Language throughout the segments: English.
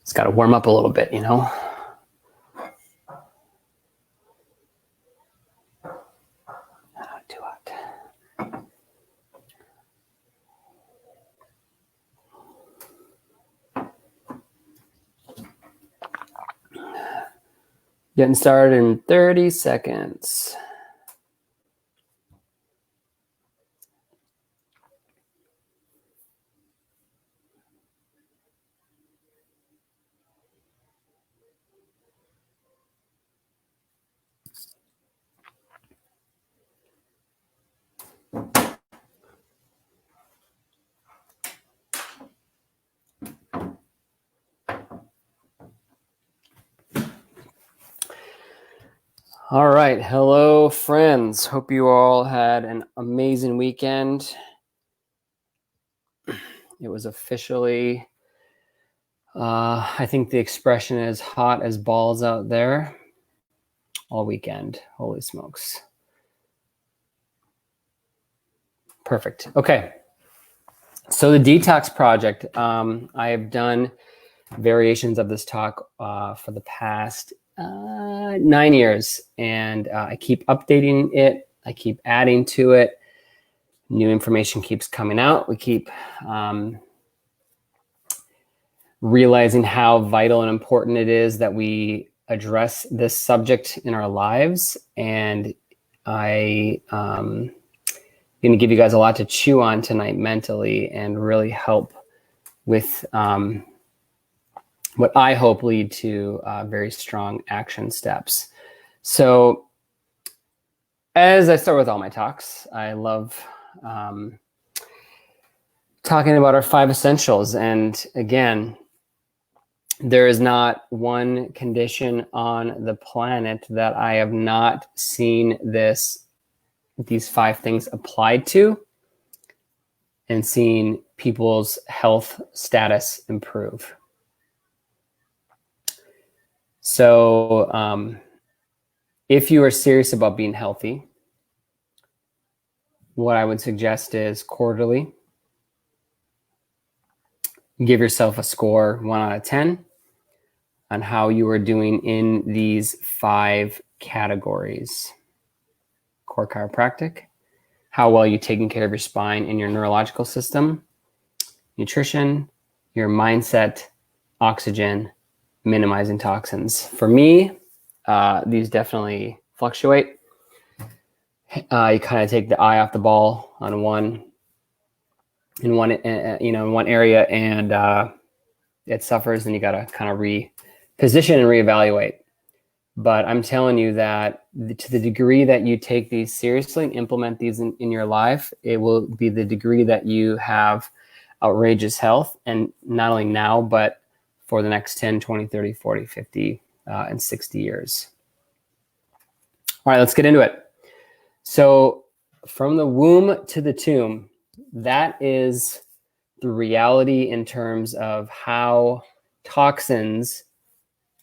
It's got to warm up a little bit, you know. Too hot. Getting started in 30 seconds. All right. Hello, friends. Hope you all had an amazing weekend. It was officially, I think the expression is hot as balls out there all weekend. Holy smokes. Perfect. Okay. So the Detox Project, I have done variations of this talk for the past 9 years, and I keep updating it. I keep adding to it. New information keeps coming out. We keep realizing how vital and important it is that we address this subject in our lives. And I going to give you guys a lot to chew on tonight mentally and really help with what I hope lead to very strong action steps. So as I start with all my talks, I love talking about our 5 essentials. And again, there is not one condition on the planet that I have not seen these 5 things applied to and seen people's health status improve. So if you are serious about being healthy, what I would suggest is quarterly. Give yourself a score 1 out of 10 on how you are doing in these 5 categories. Core chiropractic, how well you're taking care of your spine and your neurological system, nutrition, your mindset, oxygen, minimizing toxins. For me, these definitely fluctuate. You kind of take the eye off the ball on one area, and it suffers, and you got to kind of reposition and reevaluate. But I'm telling you that to the degree that you take these seriously and implement these in your life, it will be the degree that you have outrageous health, and not only now, but for the next 10, 20, 30, 40, 50, and 60 years. All right, let's get into it. So from the womb to the tomb, that is the reality in terms of how toxins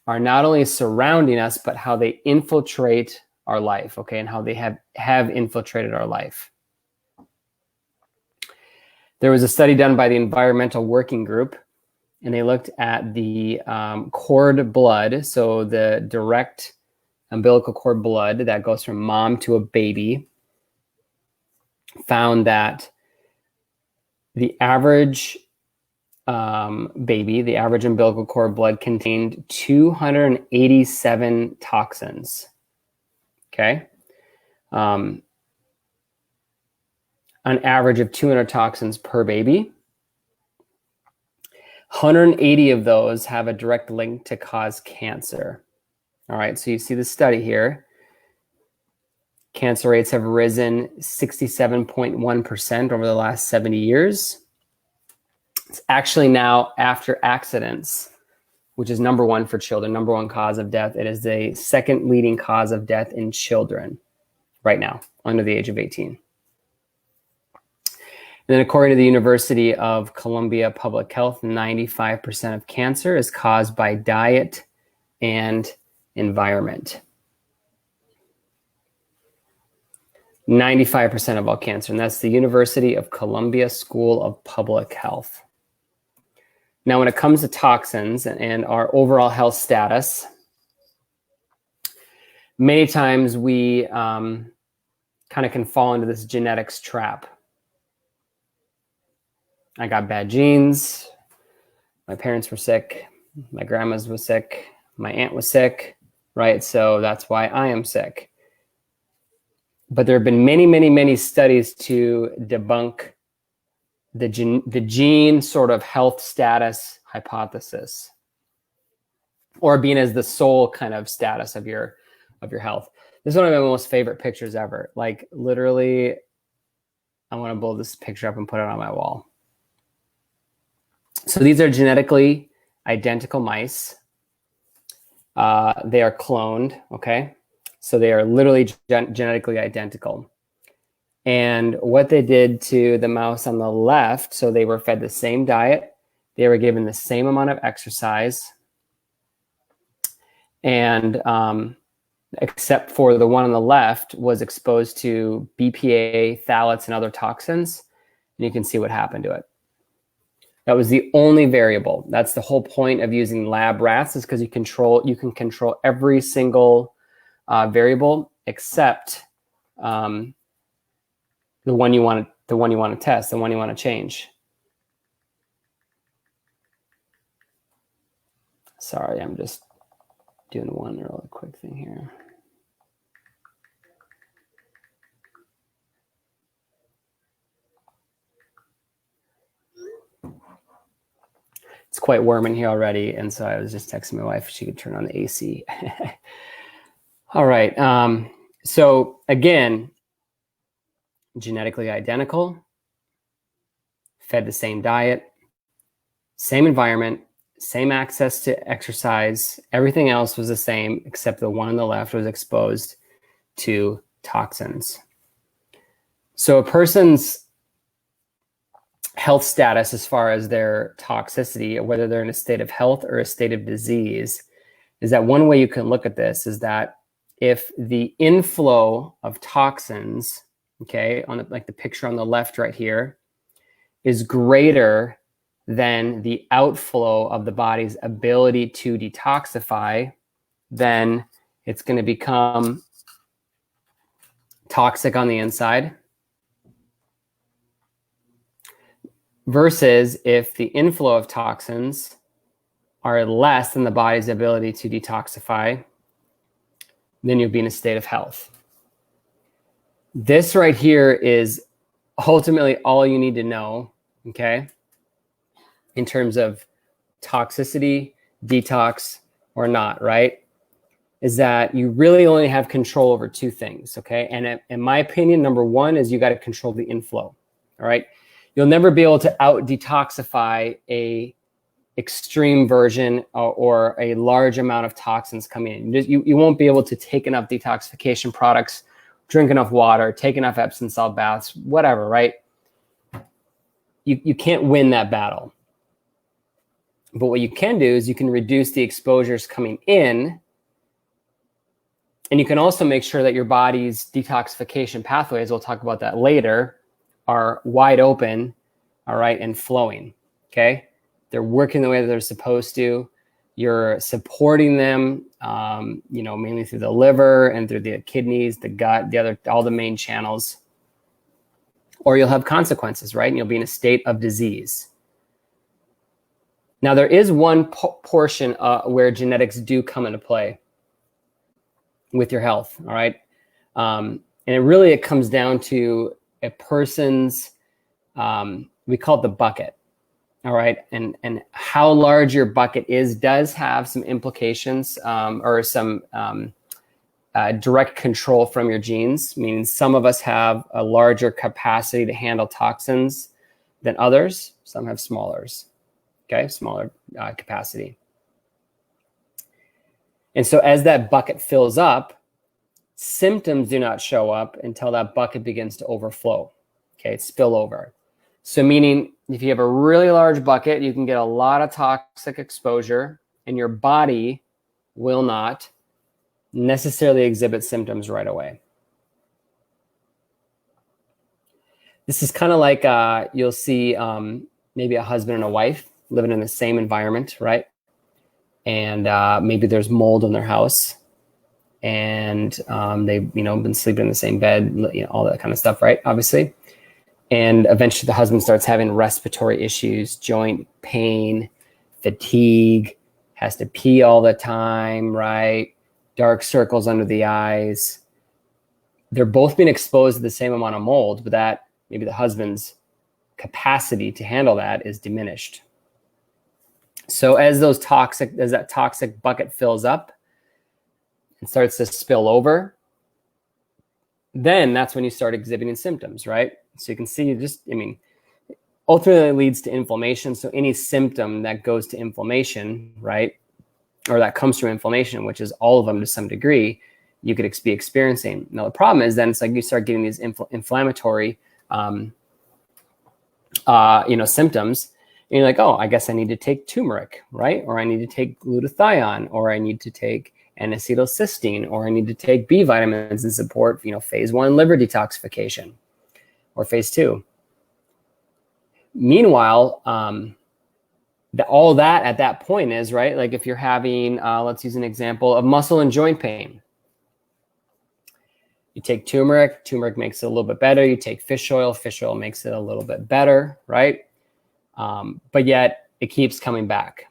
are not only surrounding us, but how they infiltrate our life, okay, and how they have infiltrated our life. There was a study done by the Environmental Working Group, and they looked at the cord blood, so the direct umbilical cord blood that goes from mom to a baby, found that the average baby, the average umbilical cord blood contained 287 toxins. Okay. An average of 200 toxins per baby. 180 of those have a direct link to cause cancer. All right, so you see the study here. Cancer rates have risen 67.1% over the last 70 years. It's actually now after accidents, which is number 1 for children, number 1 cause of death. It is the second leading cause of death in children right now, under the age of 18. And then according to the University of Columbia Public Health, 95% of cancer is caused by diet and environment. 95% of all cancer, and that's the University of Columbia School of Public Health. Now, when it comes to toxins and our overall health status, many times we kind of can fall into this genetics trap. I got bad genes. My parents were sick. My grandma's was sick. My aunt was sick, right? So that's why I am sick. But there have been many, many, many studies to debunk the gene sort of health status hypothesis, or being as the sole kind of status of your health. This is one of my most favorite pictures ever. Like literally, I want to blow this picture up and put it on my wall. So these are genetically identical mice. They are cloned, okay? So they are literally genetically identical. And what they did to the mouse on the left, so they were fed the same diet, they were given the same amount of exercise, and except for the one on the left was exposed to BPA, phthalates, and other toxins, and you can see what happened to it. That was the only variable. That's the whole point of using lab rats, is because you can control every single variable except the one you want to test, the one you want to change. Sorry, I'm just doing one really quick thing here. It's quite warm in here already, and so I was just texting my wife if she could turn on the AC. All right. So again, genetically identical, fed the same diet, same environment, same access to exercise. Everything else was the same, except the one on the left was exposed to toxins. So a person's health status, as far as their toxicity, whether they're in a state of health or a state of disease, is that one way you can look at this is that if the inflow of toxins, okay, on like the picture on the left right here, is greater than the outflow of the body's ability to detoxify, then it's going to become toxic on the inside. Versus if the inflow of toxins are less than the body's ability to detoxify, then you'll be in a state of health. This right here is ultimately all you need to know, okay, in terms of toxicity, detox, or not, right? Is that you really only have control over two things, okay? And in my opinion, number one is you got to control the inflow, all right? You'll never be able to out-detoxify a extreme version or a large amount of toxins coming in. You won't be able to take enough detoxification products, drink enough water, take enough Epsom salt baths, whatever, right? You can't win that battle. But what you can do is you can reduce the exposures coming in, and you can also make sure that your body's detoxification pathways, we'll talk about that later, are wide open, all right, and flowing, okay? They're working the way that they're supposed to. You're supporting them, mainly through the liver and through the kidneys, the gut, all the main channels. Or you'll have consequences, right? And you'll be in a state of disease. Now, there is one portion where genetics do come into play with your health, all right? And it comes down to a person's, we call it the bucket, all right? And how large your bucket is does have some implications or some direct control from your genes, meaning some of us have a larger capacity to handle toxins than others. Some have smaller capacity. And so as that bucket fills up, symptoms do not show up until that bucket begins to overflow, okay, spill over. So meaning if you have a really large bucket, you can get a lot of toxic exposure and your body will not necessarily exhibit symptoms right away. This is kind of like you'll see maybe a husband and a wife, living in the same environment, right? And maybe there's mold in their house, and they've been sleeping in the same bed, all that kind of stuff, right? Obviously. And eventually the husband starts having respiratory issues, joint pain, fatigue, has to pee all the time, right? Dark circles under the eyes. They're both being exposed to the same amount of mold, but that maybe the husband's capacity to handle that is diminished. So as that toxic bucket fills up and starts to spill over, then that's when you start exhibiting symptoms, right? So you can see ultimately leads to inflammation. So any symptom that goes to inflammation, right, or that comes from inflammation, which is all of them to some degree, you could be experiencing. Now the problem is then it's like you start getting these inflammatory, symptoms, and you're like, oh, I guess I need to take turmeric, right? Or I need to take glutathione, or I need to take N-acetylcysteine, or I need to take B vitamins and support, phase 1 liver detoxification, or phase 2. Meanwhile, all that at that point is, right, like if you're having, let's use an example of muscle and joint pain. You take turmeric makes it a little bit better. You take fish oil makes it a little bit better, right? But yet it keeps coming back.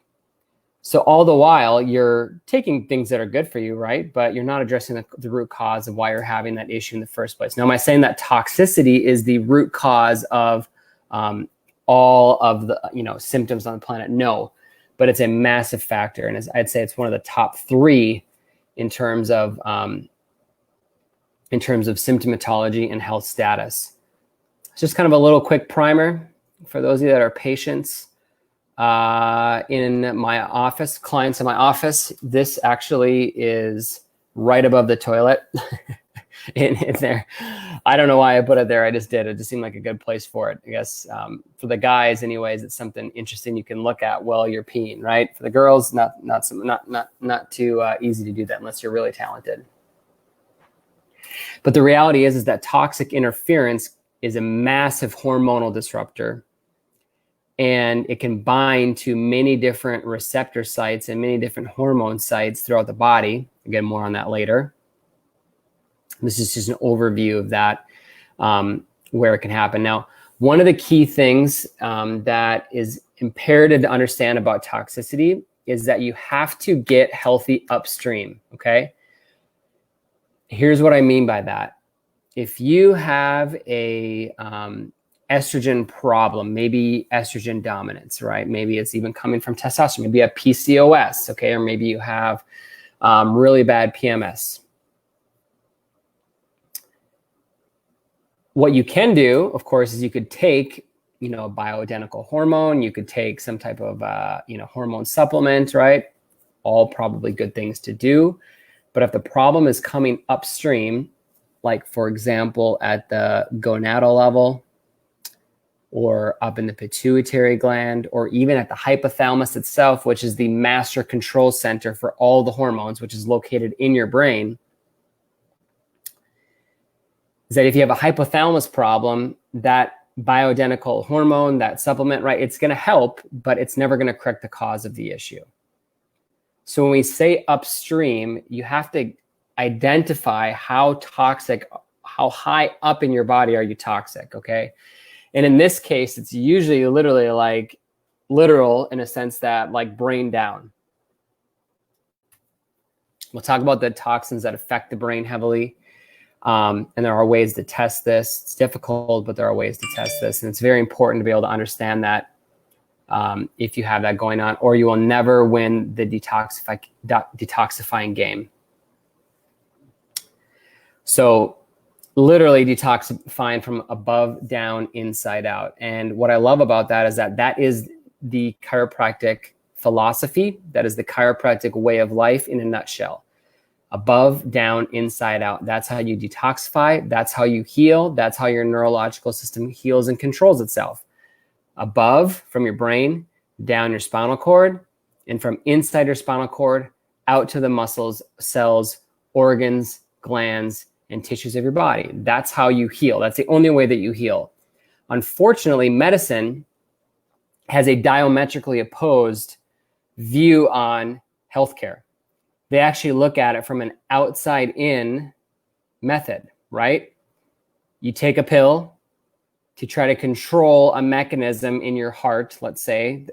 So all the while you're taking things that are good for you, right? But you're not addressing the root cause of why you're having that issue in the first place. Now, am I saying that toxicity is the root cause of all of the symptoms on the planet? No, but it's a massive factor, and I'd say it's one of the top 3 in terms of symptomatology and health status. It's just kind of a little quick primer for those of you that are patients in my office, clients in my office. This actually is right above the toilet in there. I don't know why I put it there. I just did. It just seemed like a good place for it. I guess for the guys, anyways, it's something interesting you can look at while you're peeing, right? For the girls, not too easy to do that unless you're really talented. But the reality is that toxic interference is a massive hormonal disruptor, and it can bind to many different receptor sites and many different hormone sites throughout the body. Again, more on that later. This is just an overview of that, where it can happen. Now, one of the key things that is imperative to understand about toxicity is that you have to get healthy upstream, okay? Here's what I mean by that. If you have a estrogen problem, maybe estrogen dominance, right? Maybe it's even coming from testosterone. Maybe you have PCOS, okay? Or maybe you have really bad PMS. What you can do, of course, is you could take, a bioidentical hormone. You could take some type of, hormone supplement, right? All probably good things to do. But if the problem is coming upstream, like, for example, at the gonadal level, or up in the pituitary gland, or even at the hypothalamus itself, which is the master control center for all the hormones, which is located in your brain, is that if you have a hypothalamus problem, that bioidentical hormone, that supplement, right, it's going to help, but it's never going to correct the cause of the issue. So when we say upstream, you have to identify how toxic, how high up in your body are you toxic, okay? And in this case, it's usually literally like literal in a sense that like brain down. We'll talk about the toxins that affect the brain heavily. And there are ways to test this. It's difficult, but there are ways to test this. And it's very important to be able to understand that if you have that going on, or you will never win the detoxifying game. So literally detoxifying from above, down, inside out. And what I love about that is that is the chiropractic philosophy. That is the chiropractic way of life in a nutshell. Above, down, inside out. That's how you detoxify. That's how you heal. That's how your neurological system heals and controls itself. Above, from your brain, down your spinal cord, and from inside your spinal cord, out to the muscles, cells, organs, glands, and tissues of your body. That's how you heal. That's the only way that you heal. Unfortunately, medicine has a diametrically opposed view on healthcare. They actually look at it from an outside in method, right? You take a pill to try to control a mechanism in your heart, let's say,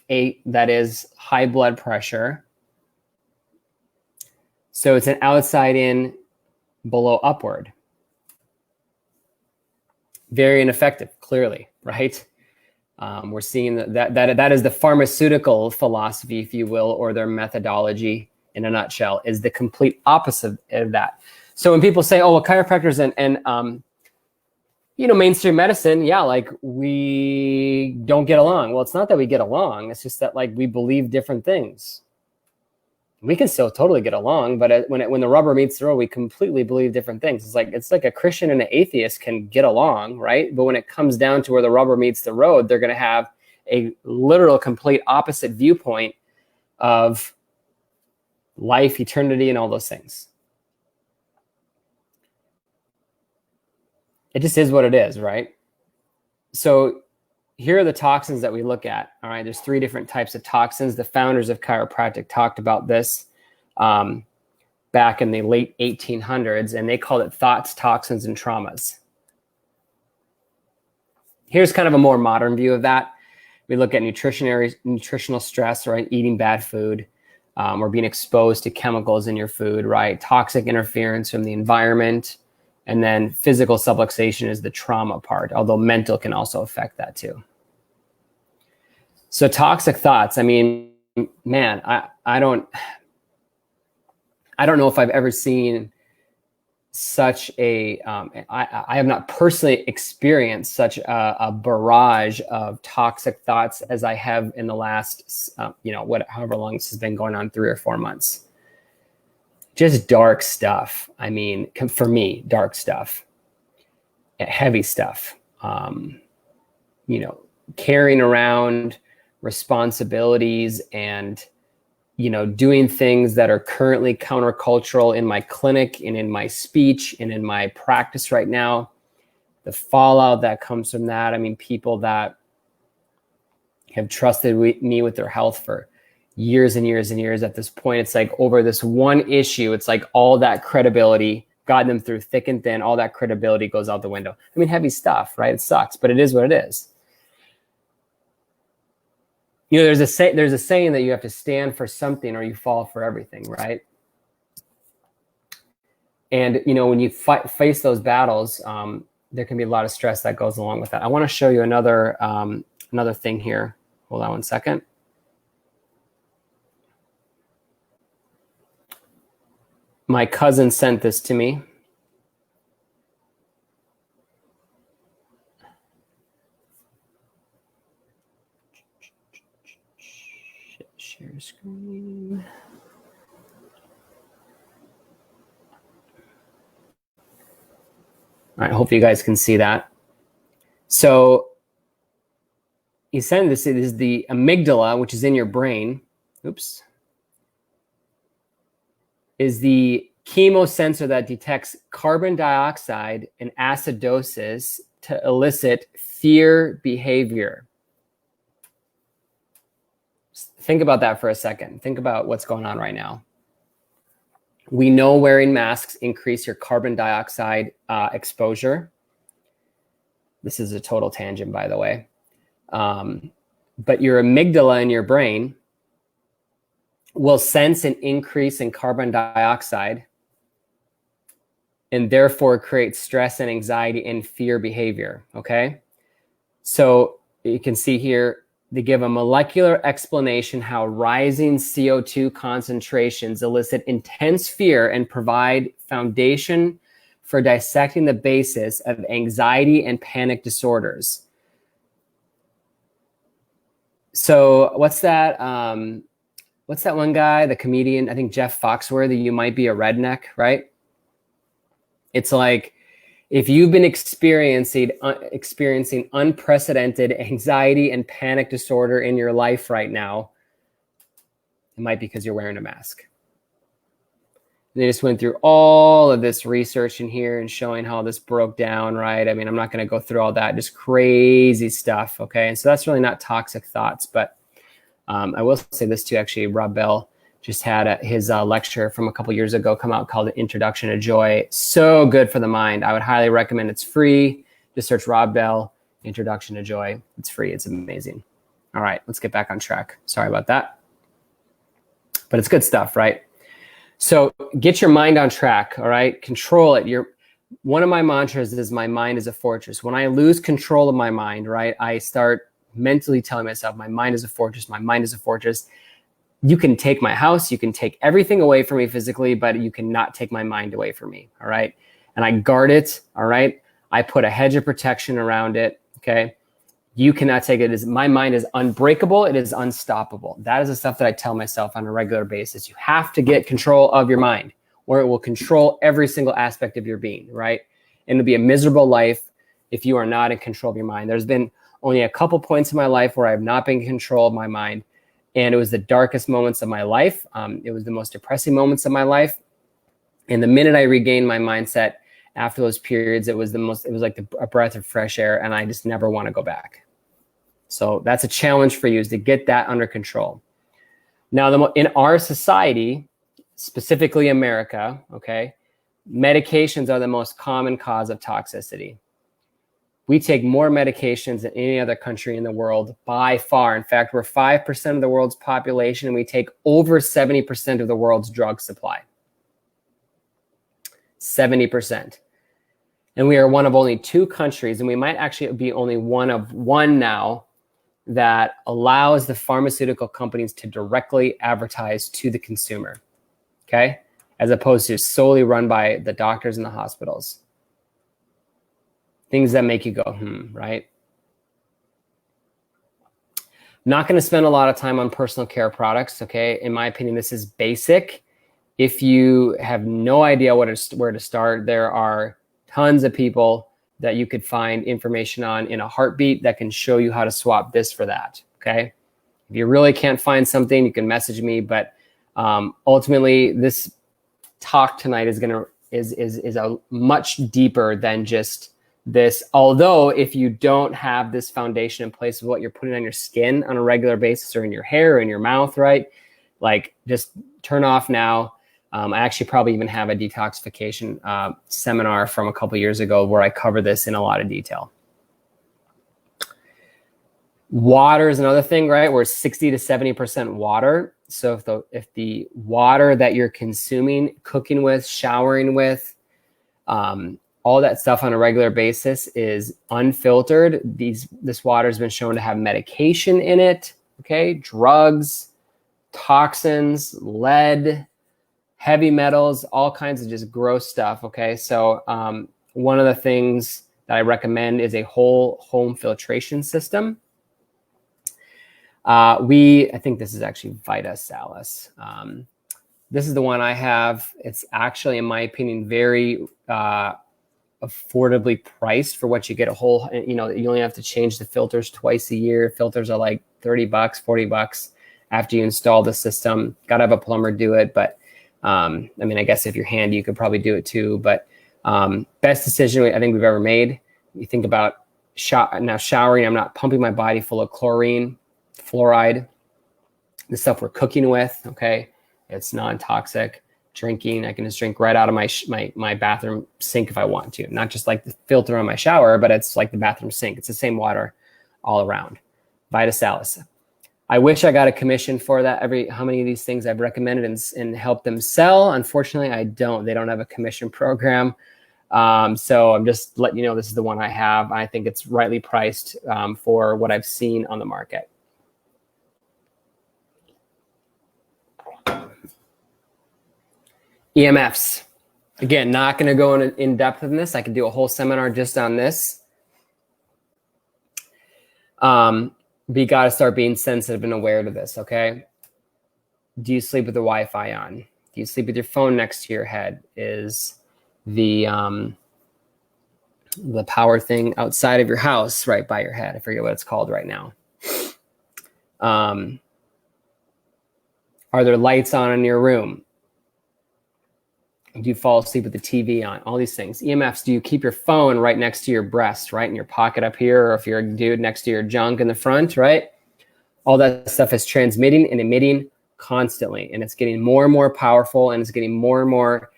that is high blood pressure. So it's an outside in, below upward. Very ineffective, clearly, right? We're seeing that is the pharmaceutical philosophy, if you will, or their methodology in a nutshell, is the complete opposite of that. So when people say, oh, well, chiropractors and mainstream medicine, yeah, like we don't get along. Well, it's not that we get along. It's just that like we believe different things. We can still totally get along, but when the rubber meets the road, we completely believe different things. It's like a Christian and an atheist can get along, right? But when it comes down to where the rubber meets the road, they're going to have a literal complete opposite viewpoint of life, eternity, and all those things. It just is what it is, right? So here are the toxins that we look at. All right, there's 3 different types of toxins. The founders of chiropractic talked about this back in the late 1800s, and they called it thoughts, toxins, and traumas. Here's kind of a more modern view of that. We look at nutritional stress, right? Eating bad food, or being exposed to chemicals in your food, right? Toxic interference from the environment. And then physical subluxation is the trauma part, although mental can also affect that too. So toxic thoughts, I mean, man, I don't know if I've ever seen such a, I have not personally experienced such a barrage of toxic thoughts as I have in the last, however long this has been going on, 3 or 4 months. Just dark stuff. I mean, for me, dark stuff, heavy stuff, carrying around responsibilities and, doing things that are currently countercultural in my clinic and in my speech and in my practice right now. The fallout that comes from that. I mean, people that have trusted me with their health for years and years and years. At this point, it's like over this one issue, it's like all that credibility, gotten them through thick and thin, all that credibility goes out the window. I mean, heavy stuff, right? It sucks, but it is what it is. There's a saying that you have to stand for something or you fall for everything, right? And, when you face those battles, there can be a lot of stress that goes along with that. I want to show you another thing here. Hold on one second. My cousin sent this to me. Share screen. All right, hope you guys can see that. So he sent this. It is the amygdala, which is in your brain. Oops. Is the chemosensor that detects carbon dioxide and acidosis to elicit fear behavior. Think about that for a second. Think about what's going on right now. We know wearing masks increase your carbon dioxide exposure. This is a total tangent, by the way. But your amygdala in your brain will sense an increase in carbon dioxide and therefore create stress and anxiety and fear behavior, okay? So you can see here, they give a molecular explanation how rising CO2 concentrations elicit intense fear and provide foundation for dissecting the basis of anxiety and panic disorders. So what's that one guy, the comedian, I think Jeff Foxworthy, you might be a redneck, right? It's like, if you've been experiencing unprecedented anxiety and panic disorder in your life right now, it might be because you're wearing a mask. They just went through all of this research in here and showing how this broke down, right? I mean, I'm not going to go through all that, just crazy stuff, okay? And so that's really not toxic thoughts, but I will say this too, actually. Rob Bell just had his lecture from a couple years ago come out called The Introduction to Joy. So good for the mind. I would highly recommend. It's free. Just search Rob Bell, Introduction to Joy. It's free. It's amazing. All right, let's get back on track. Sorry about that. But it's good stuff, right? So get your mind on track, all right? Control it. One of my mantras is my mind is a fortress. When I lose control of my mind, right, I start mentally telling myself, my mind is a fortress, my mind is a fortress. You can take my house, you can take everything away from me physically, but you cannot take my mind away from me, all right? And I guard it, all right? I put a hedge of protection around it, okay? You cannot take it. My mind is unbreakable. It is unstoppable. That is the stuff that I tell myself on a regular basis. You have to get control of your mind, or it will control every single aspect of your being, right? And it'll be a miserable life if you are not in control of your mind. There's been only a couple points in my life where I have not been in control of my mind, and it was the darkest moments of my life. It was the most depressing moments of my life. And the minute I regained my mindset after those periods, it was like a breath of fresh air, and I just never want to go back. So that's a challenge for you, is to get that under control. Now, in our society, specifically America, okay, medications are the most common cause of toxicity. We take more medications than any other country in the world by far. In fact, we're 5% of the world's population, and we take over 70% of the world's drug supply. 70%. And we are one of only 2 countries, and we might actually be only one of one now, that allows the pharmaceutical companies to directly advertise to the consumer, okay? As opposed to solely run by the doctors and the hospitals. Things that make you go, right? Not gonna spend a lot of time on personal care products, okay? In my opinion, this is basic. If you have no idea where to start, there are tons of people that you could find information on in a heartbeat that can show you how to swap this for that, okay? If you really can't find something, you can message me, but ultimately this talk tonight is a much deeper than just this. Although if you don't have this foundation in place of what you're putting on your skin on a regular basis, or in your hair or in your mouth, right? Like, just turn off now. I actually probably even have a detoxification seminar from a couple years ago where I cover this in a lot of detail. Water is another thing, right? We're 60 to 70% water. So if the water that you're consuming, cooking with, showering with, all that stuff on a regular basis is unfiltered, this water has been shown to have medication in it, okay? Drugs, toxins, lead, heavy metals, all kinds of just gross stuff, okay? So one of the things that I recommend is a whole home filtration system. I think this is actually Vita Salis. This is the one I have. It's actually, in my opinion, very affordably priced for what you get. You only have to change the filters twice a year. Filters are like $30, $40 after you install the system. Got to have a plumber do it, but I mean, I guess if you're handy, you could probably do it too. But best decision I think we've ever made. You think about showering. I'm not pumping my body full of chlorine, fluoride, the stuff we're cooking with. Okay, it's non-toxic. Drinking, I can just drink right out of my bathroom sink if I want to. Not just like the filter on my shower, but it's like the bathroom sink. It's the same water all around. Vita Salis. I wish I got a commission for that. How many of these things I've recommended and helped them sell. Unfortunately, I don't. They don't have a commission program. So I'm just letting you know this is the one I have. I think it's rightly priced for what I've seen on the market. EMFs. Again, not going to go in depth in this. I could do a whole seminar just on this. But you got to start being sensitive and aware to this, okay? Do you sleep with the Wi-Fi on? Do you sleep with your phone next to your head? Is the power thing outside of your house right by your head? I forget what it's called right now. Are there lights on in your room? Do you fall asleep with the TV on? All these things. EMFs, do you keep your phone right next to your breast, right? In your pocket up here, or if you're a dude, next to your junk in the front, right? All that stuff is transmitting and emitting constantly, and it's getting more and more powerful, and it's getting more and more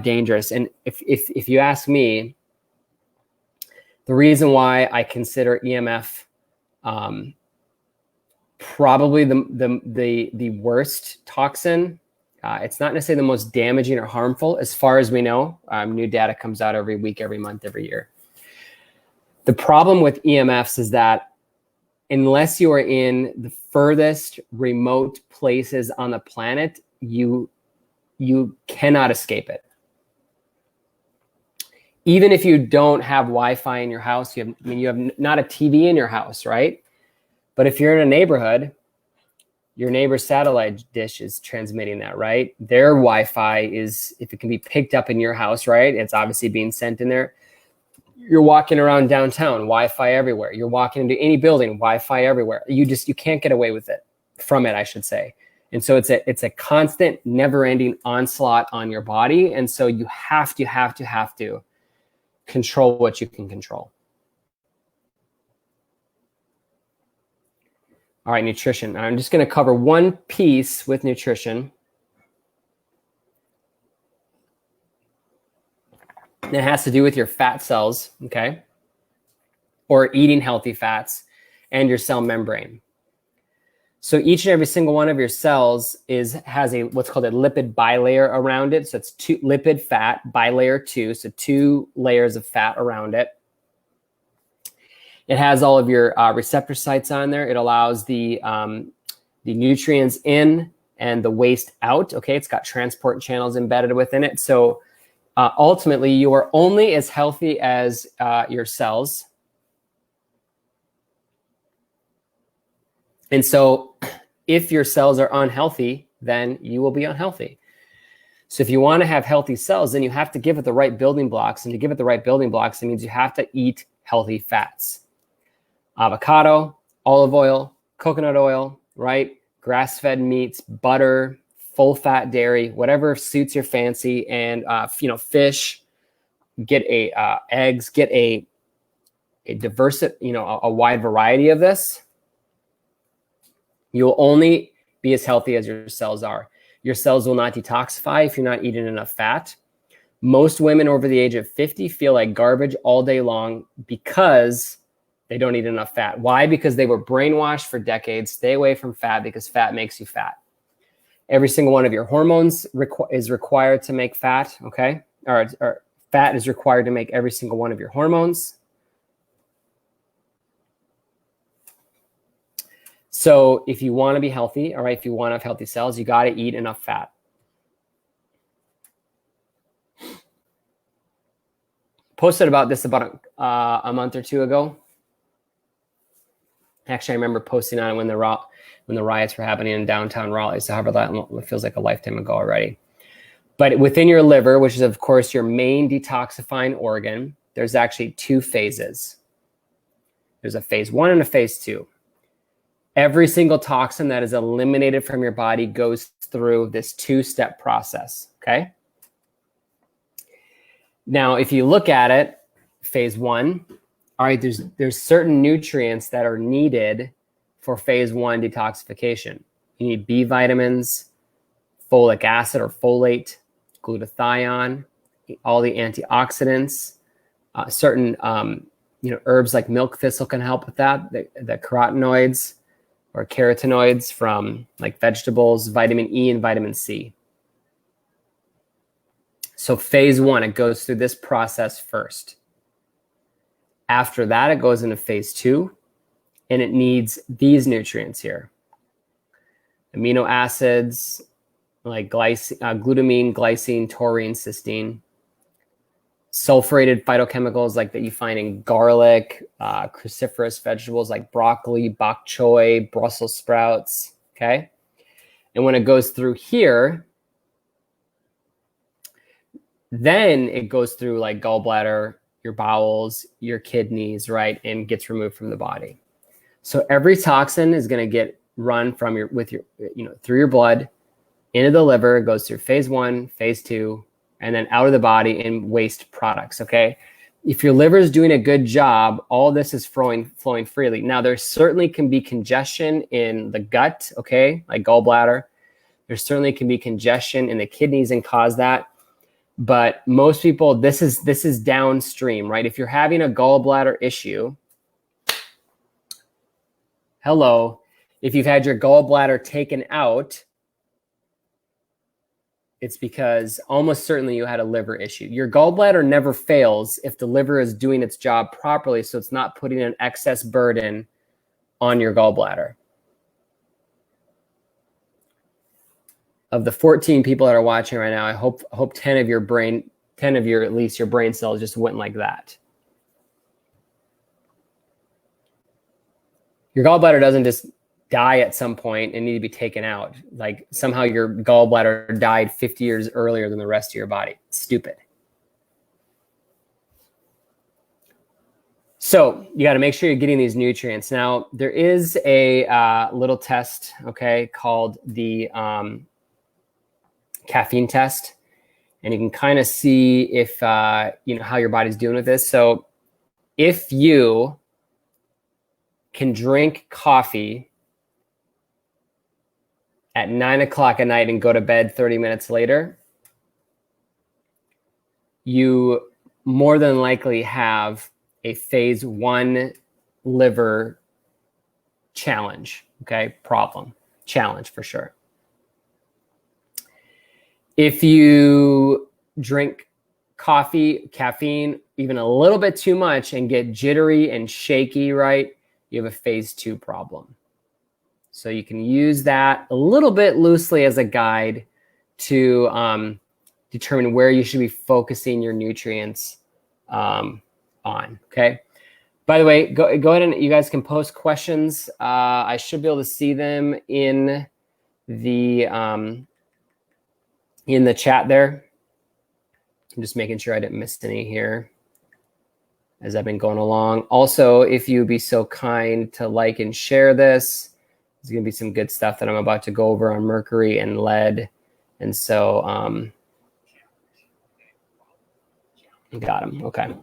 dangerous. And if you ask me, the reason why I consider EMF probably the worst toxin, it's not necessarily the most damaging or harmful as far as we know. New data comes out every week, every month, every year. The problem with EMFs is that unless you are in the furthest remote places on the planet, you cannot escape it. Even if you don't have Wi-Fi in your house, you have not a TV in your house, right? But if you're in a neighborhood, your neighbor's satellite dish is transmitting that, right? Their Wi-Fi is, if it can be picked up in your house, right? It's obviously being sent in there. You're walking around downtown, Wi-Fi everywhere. You're walking into any building, Wi-Fi everywhere. You can't get away with it, from it, I should say. And so it's a constant, never-ending onslaught on your body. And so you have to control what you can control. All right, nutrition. I'm just going to cover one piece with nutrition. And it has to do with your fat cells, okay? Or eating healthy fats and your cell membrane. So each and every single one of your cells has what's called a lipid bilayer around it. So it's lipid fat, bilayer 2, so 2 layers of fat around it. It has all of your receptor sites on there. It allows the nutrients in and the waste out. Okay, it's got transport channels embedded within it. So ultimately, you are only as healthy as your cells. And so if your cells are unhealthy, then you will be unhealthy. So if you want to have healthy cells, then you have to give it the right building blocks. And to give it the right building blocks, it means you have to eat healthy fats. Avocado, olive oil, coconut oil, right? Grass-fed meats, butter, full-fat dairy, whatever suits your fancy, and fish. Get eggs. Get a diverse, a wide variety of this. You'll only be as healthy as your cells are. Your cells will not detoxify if you're not eating enough fat. Most women over the age of 50 feel like garbage all day long because they don't eat enough fat. Why? Because they were brainwashed for decades. Stay away from fat because fat makes you fat. Every single one of your hormones is required to make fat, okay? Or fat is required to make every single one of your hormones. So if you want to be healthy, all right, if you want to have healthy cells, you got to eat enough fat. Posted about this about a month or two ago. Actually, I remember posting on it when the riots were happening in downtown Raleigh. So however, that feels like a lifetime ago already. But within your liver, which is, of course, your main detoxifying organ, there's actually 2 phases. There's a phase 1 and a phase 2. Every single toxin that is eliminated from your body goes through this 2-step process, okay? Now, if you look at it, phase 1, all right, there's certain nutrients that are needed for phase 1 detoxification. You need B vitamins, folic acid or folate, glutathione, all the antioxidants, certain herbs like milk thistle can help with that, the carotenoids or carotenoids from like vegetables, vitamin E and vitamin C. So phase 1, it goes through this process first. After that, it goes into phase 2, and it needs these nutrients here. Amino acids like glutamine, glycine, taurine, cysteine. Sulfurated phytochemicals like that you find in garlic, cruciferous vegetables like broccoli, bok choy, Brussels sprouts, okay? And when it goes through here, then it goes through like gallbladder, your bowels, your kidneys, right? And gets removed from the body. So every toxin is going to get run from through your blood into the liver. It goes through phase 1, phase 2, and then out of the body in waste products, okay? If your liver is doing a good job, all this is flowing freely. Now, there certainly can be congestion in the gut, okay, like gallbladder. There certainly can be congestion in the kidneys and cause that. But most people, this is downstream, right? If you're having a gallbladder issue, hello, if you've had your gallbladder taken out, it's because almost certainly you had a liver issue. Your gallbladder never fails if the liver is doing its job properly, so it's not putting an excess burden on your gallbladder. Of the 14 people that are watching right now, I hope 10 of your at least your brain cells just went like that. Your gallbladder doesn't just die at some point and need to be taken out. Like somehow your gallbladder died 50 years earlier than the rest of your body. Stupid. So you got to make sure you're getting these nutrients. Now, there is a little test, okay, called the Caffeine Test. And you can kind of see if, you know, how your body's doing with this. So if you can drink coffee at 9 o'clock at night and go to bed 30 minutes later, you more than likely have a phase 1 liver challenge, okay? Challenge for sure. If you drink coffee, caffeine, even a little bit too much and get jittery and shaky, right? You have a phase 2 problem. So you can use that a little bit loosely as a guide to determine where you should be focusing your nutrients on, okay? By the way, go ahead and you guys can post questions. I should be able to see them in the chat there. I'm just making sure I didn't miss any here as I've been going along. Also, if you'd be so kind to like and share this, there's going to be some good stuff that I'm about to go over on mercury and lead. And so, got them. Okay.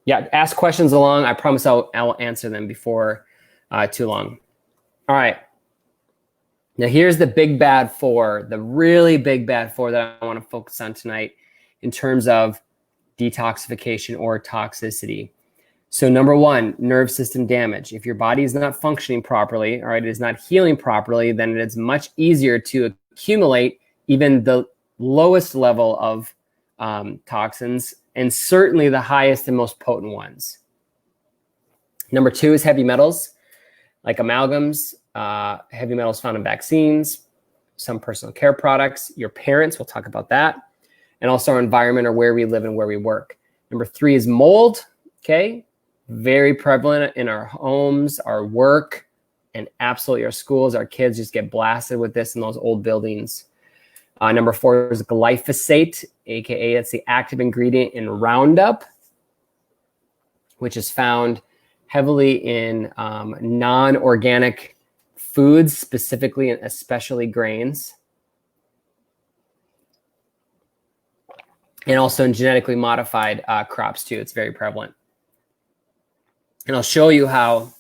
Yeah, ask questions along. I promise I'll answer them before too long. All right. Now here's the big bad 4, the really big bad 4 that I want to focus on tonight in terms of detoxification or toxicity. So number 1, nerve system damage. If your body is not functioning properly, all right, it is not healing properly, then it is much easier to accumulate even the lowest level of toxins, and certainly the highest and most potent ones. Number 2 is heavy metals, like amalgams, heavy metals found in vaccines, some personal care products, your parents, we'll talk about that, and also our environment or where we live and where we work. Number 3 is mold, okay? Very prevalent in our homes, our work, and absolutely our schools. Our kids just get blasted with this in those old buildings. Number 4 is glyphosate, aka it's the active ingredient in Roundup, which is found heavily in non-organic foods, specifically and especially grains, and also in genetically modified crops too. It's very prevalent. And I'll show you how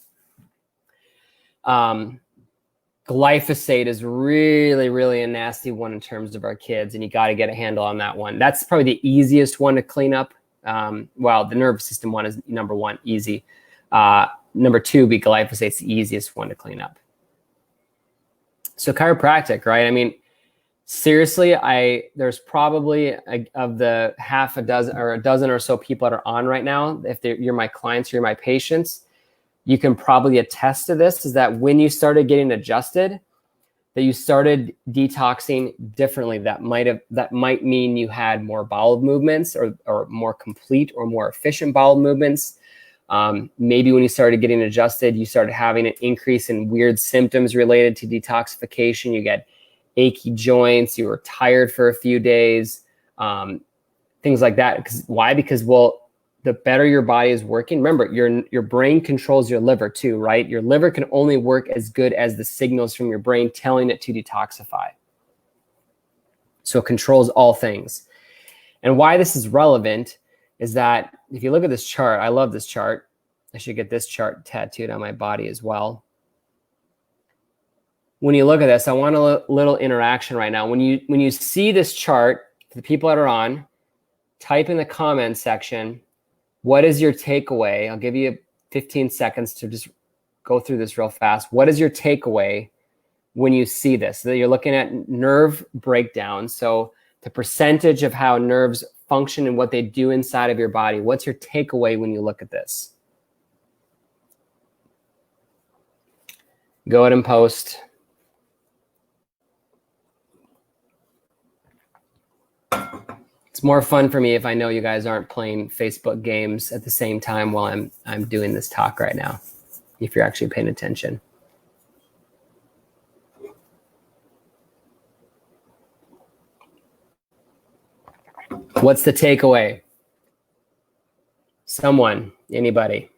glyphosate is really, really a nasty one in terms of our kids, and you got to get a handle on that one. That's probably the easiest one to clean up. Well, the nervous system one is number 1, easy. Number 2 be glyphosate's the easiest one to clean up. So chiropractic, right? I mean, seriously, there's probably of the half a dozen or a dozen or so people that are on right now, if you're my clients, you're my patients, you can probably attest to this, is that when you started getting adjusted, that you started detoxing differently. That might mean you had more bowel movements or more complete or more efficient bowel movements. Maybe when you started getting adjusted, you started having an increase in weird symptoms related to detoxification. You get achy joints, you were tired for a few days, things like that. Why? Because, well, the better your body is working, remember, your brain controls your liver too, right? Your liver can only work as good as the signals from your brain telling it to detoxify. So it controls all things. And why this is relevant is that if you look at this chart, I love this chart. I should get this chart tattooed on my body as well. When you look at this, I want a little interaction right now. When you see this chart, the people that are on, type in the comments section, what is your takeaway? I'll give you 15 seconds to just go through this real fast. What is your takeaway when you see this? So you're looking at nerve breakdown. So the percentage of how nerves function and what they do inside of your body. What's your takeaway when you look at this? Go ahead and post. It's more fun for me if I know you guys aren't playing Facebook games at the same time while I'm doing this talk right now, if you're actually paying attention. What's the takeaway? Someone, anybody?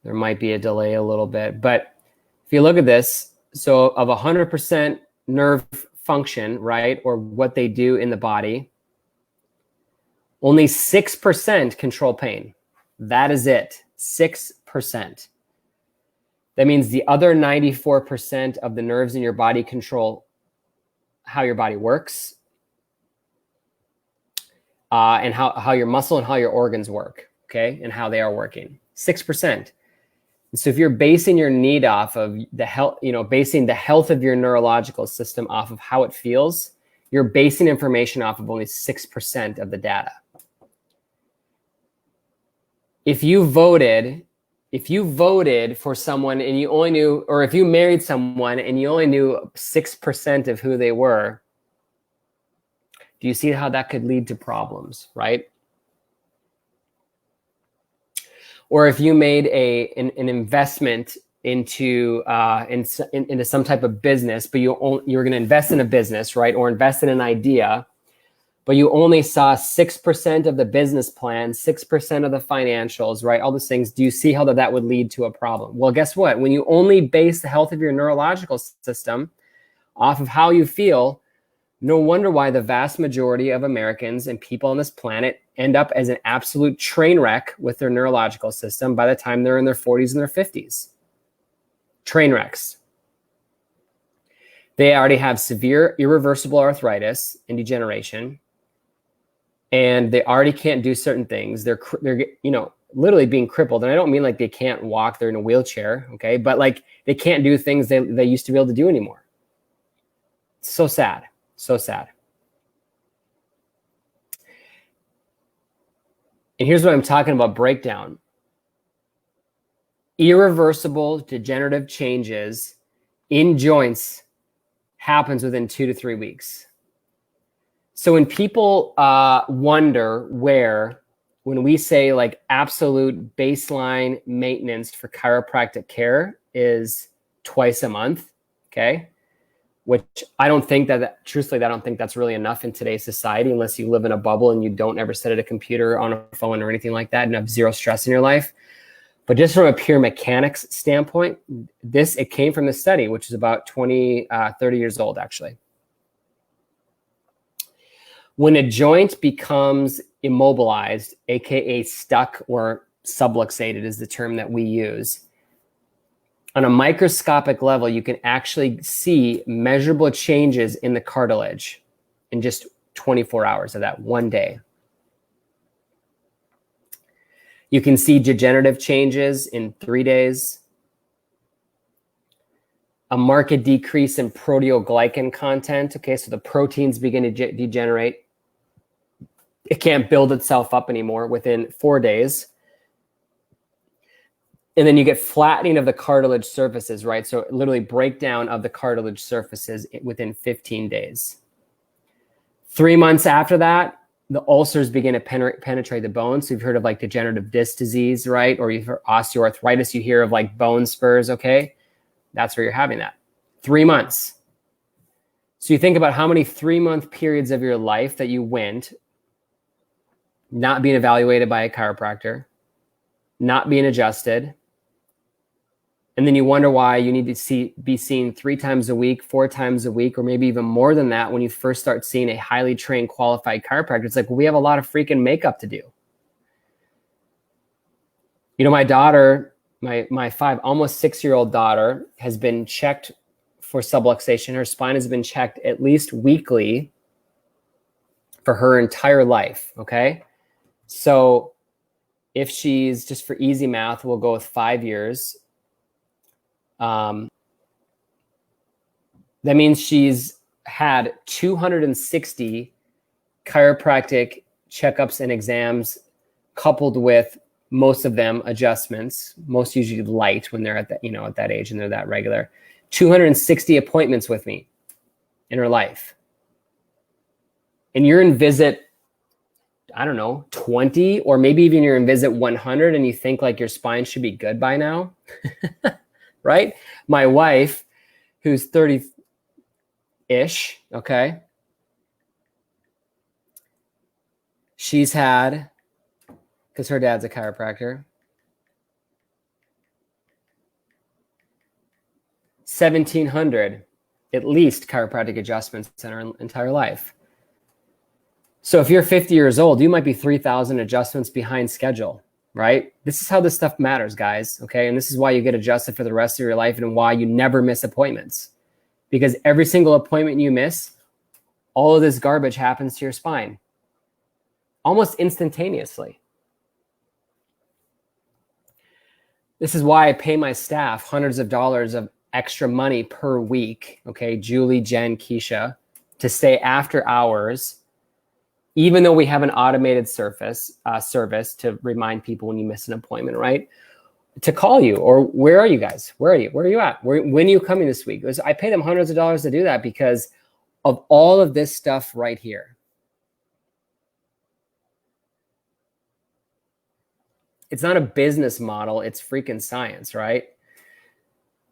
There might be a delay a little bit, but if you look at this, so of 100% nerve function, right, or what they do in the body, only 6% control pain. That is it, 6%. That means the other 94% of the nerves in your body control how your body works, and how your muscle and how your organs work, okay, and how they are working. 6%. So if you're basing your need off of the health, basing the health of your neurological system off of how it feels, you're basing information off of only 6% of the data. If you voted for someone and you only knew, or if you married someone and you only knew 6% of who they were, do you see how that could lead to problems, right? Or if you made an investment into some type of business, but you're going to invest in a business, right? Or invest in an idea, but you only saw 6% of the business plan, 6% of the financials, right? All those things. Do you see how that would lead to a problem? Well, guess what? When you only base the health of your neurological system off of how you feel, no wonder why the vast majority of Americans and people on this planet end up as an absolute train wreck with their neurological system by the time they're in their 40s and their 50s. Train wrecks. They already have severe irreversible arthritis and degeneration, and they already can't do certain things. They're literally being crippled. And I don't mean like they can't walk, they're in a wheelchair, okay? But like they can't do things they used to be able to do anymore. It's so sad. So sad. And here's what I'm talking about, breakdown. Irreversible degenerative changes in joints happens within 2 to 3 weeks. So when people wonder when we say like absolute baseline maintenance for chiropractic care is twice a month, okay? Which I don't think truthfully, I don't think that's really enough in today's society unless you live in a bubble and you don't ever sit at a computer, on a phone or anything like that and have zero stress in your life. But just from a pure mechanics standpoint, it came from the study, which is about 30 years old, actually. When a joint becomes immobilized, AKA stuck or subluxated is the term that we use, on a microscopic level, you can actually see measurable changes in the cartilage in just 24 hours of that one day. You can see degenerative changes in 3 days. A marked decrease in proteoglycan content. Okay, so the proteins begin to degenerate. It can't build itself up anymore within 4 days. And then you get flattening of the cartilage surfaces, right? So literally breakdown of the cartilage surfaces within 15 days. 3 months after that, the ulcers begin to penetrate the bone. So you've heard of like degenerative disc disease, right? Or you've heard osteoarthritis, you hear of like bone spurs, okay? That's where you're having that. 3 months. So you think about how many 3-month periods of your life that you went not being evaluated by a chiropractor, not being adjusted, And then you wonder why you need to be seen 3 times a week, 4 times a week, or maybe even more than that when you first start seeing a highly trained, qualified chiropractor. It's like, well, we have a lot of freaking makeup to do. You know, my daughter, my 5, almost 6-year-old daughter has been checked for subluxation. Her spine has been checked at least weekly for her entire life, okay? So if she's, just for easy math, we'll go with 5 years. That means she's had 260 chiropractic checkups and exams, coupled with most of them adjustments, most usually light when they're at that, at that age and they're that regular. 260 appointments with me in her life. And you're in visit, I don't know, 20, or maybe even you're in visit 100 and you think like your spine should be good by now, right? My wife, who's 30-ish, okay? She's had, because her dad's a chiropractor, 1,700 at least chiropractic adjustments in her entire life. So if you're 50 years old, you might be 3,000 adjustments behind schedule, right? This is how this stuff matters, guys, okay? And this is why you get adjusted for the rest of your life and why you never miss appointments. Because every single appointment you miss, all of this garbage happens to your spine almost instantaneously. This is why I pay my staff hundreds of dollars of extra money per week, okay? Julie, Jen, Keisha, to stay after hours, even though we have an automated service to remind people when you miss an appointment, right? To call you, or where are you guys? Where are you? Where are you at? When are you coming this week? I pay them hundreds of dollars to do that because of all of this stuff right here. It's not a business model. It's freaking science, right?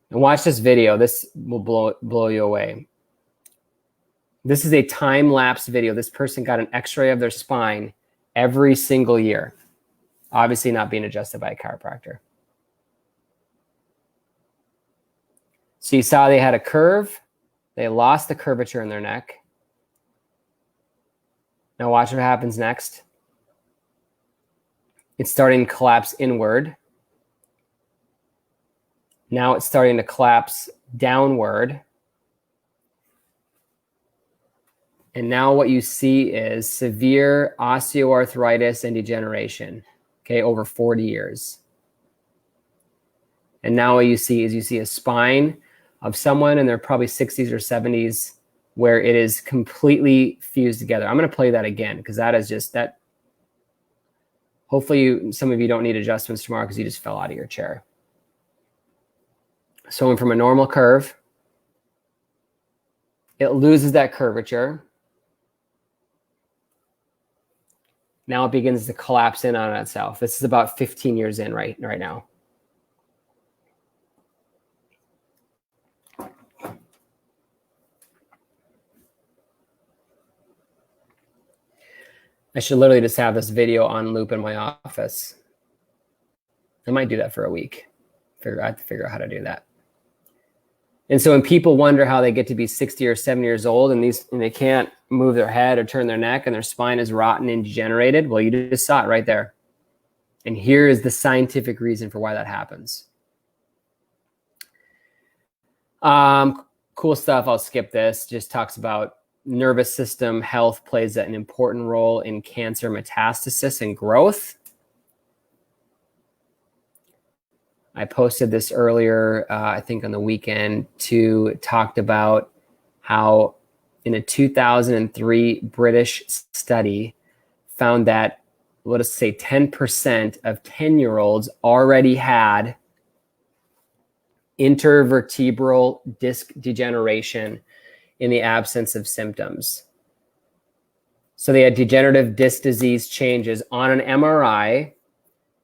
And watch this video. This will blow you away. This is a time-lapse video. This person got an x-ray of their spine every single year. Obviously not being adjusted by a chiropractor. So you saw they had a curve. They lost the curvature in their neck. Now watch what happens next. It's starting to collapse inward. Now it's starting to collapse downward. And now what you see is severe osteoarthritis and degeneration, okay, over 40 years. And now what you see is a spine of someone in their probably 60s or 70s where it is completely fused together. I'm going to play that again because that is just that. Hopefully some of you don't need adjustments tomorrow because you just fell out of your chair. So from a normal curve, it loses that curvature. Now it begins to collapse in on itself. This is about 15 years in right now. I should literally just have this video on loop in my office. I might do that for a week. I have to figure out how to do that. And so when people wonder how they get to be 60 or 70 years old and they can't move their head or turn their neck and their spine is rotten and degenerated, well, you just saw it right there. And here is the scientific reason for why that happens. Cool stuff. I'll skip this. Just talks about nervous system health plays an important role in cancer metastasis and growth. I posted this earlier, I think on the weekend, talked about how in a 2003 British study found that, let us say 10% of 10-year-olds already had intervertebral disc degeneration in the absence of symptoms. So they had degenerative disc disease changes on an MRI,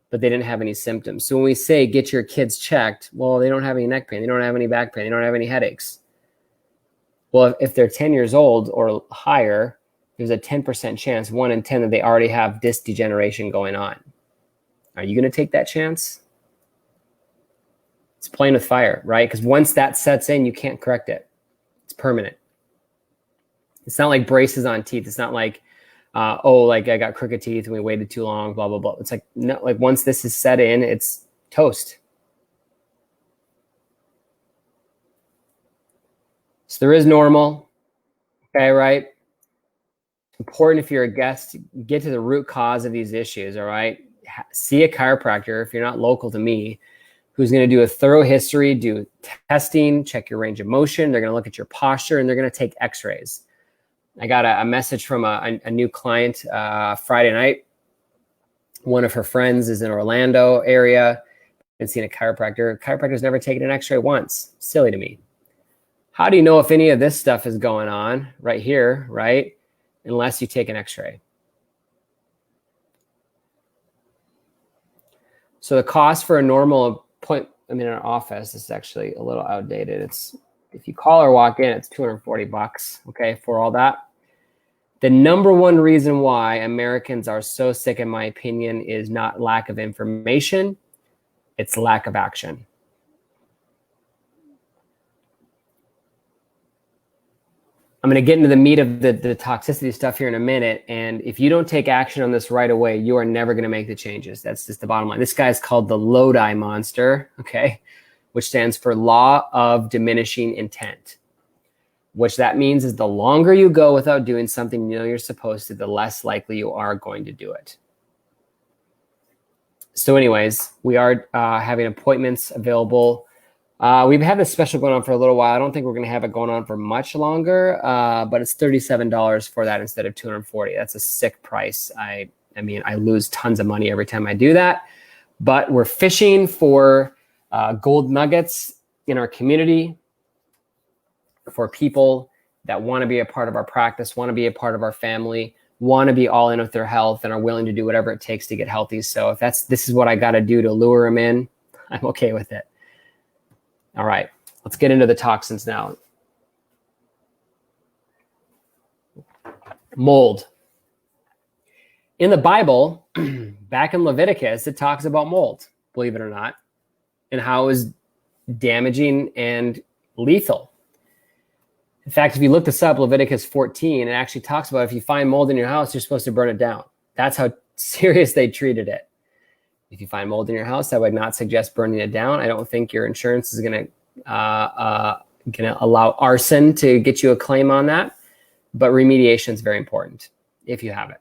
but they didn't have any symptoms. So when we say get your kids checked, well, they don't have any neck pain, they don't have any back pain, they don't have any headaches. Well, if they're 10 years old or higher, there's a 10% chance, 1 in 10, that they already have disc degeneration going on. Are you going to take that chance? It's playing with fire, right? Because once that sets in, you can't correct it. It's permanent. It's not like braces on teeth. It's not like, oh, like I got crooked teeth and we waited too long, blah, blah, blah. It's like, no, like once this is set in, it's toast. So there is normal, okay, right? It's important if you're a guest, get to the root cause of these issues, all right? See a chiropractor if you're not local to me, who's going to do a thorough history, do testing, check your range of motion. They're going to look at your posture, and they're going to take x-rays. I got a message from a new client Friday night. One of her friends is in Orlando area and seen a chiropractor. Chiropractor's never taken an x-ray once. Silly to me. How do you know if any of this stuff is going on right here, right? Unless you take an x-ray. So the cost for a normal appointment, in our office, is actually a little outdated. It's, if you call or walk in, it's $240, okay, for all that. The number one reason why Americans are so sick, in my opinion, is not lack of information, it's lack of action. I'm going to get into the meat of the toxicity stuff here in a minute. And if you don't take action on this right away, you are never going to make the changes. That's just the bottom line. This guy is called the Lodi monster, okay, which stands for Law of Diminishing Intent. Which that means is the longer you go without doing something you know you're supposed to, the less likely you are going to do it. So anyways, we are having appointments available. We've had this special going on for a little while. I don't think we're going to have it going on for much longer, but it's $37 for that instead of $240. That's a sick price. I mean, I lose tons of money every time I do that, but we're fishing for gold nuggets in our community, for people that want to be a part of our practice, want to be a part of our family, want to be all in with their health, and are willing to do whatever it takes to get healthy. So if this is what I got to do to lure them in, I'm okay with it. All right, let's get into the toxins now. Mold. In the Bible, back in Leviticus, it talks about mold, believe it or not, and how it was damaging and lethal. In fact, if you look this up, Leviticus 14, it actually talks about if you find mold in your house, you're supposed to burn it down. That's how serious they treated it. If you find mold in your house, I would not suggest burning it down. I don't think your insurance is going to allow arson to get you a claim on that. But remediation is very important if you have it.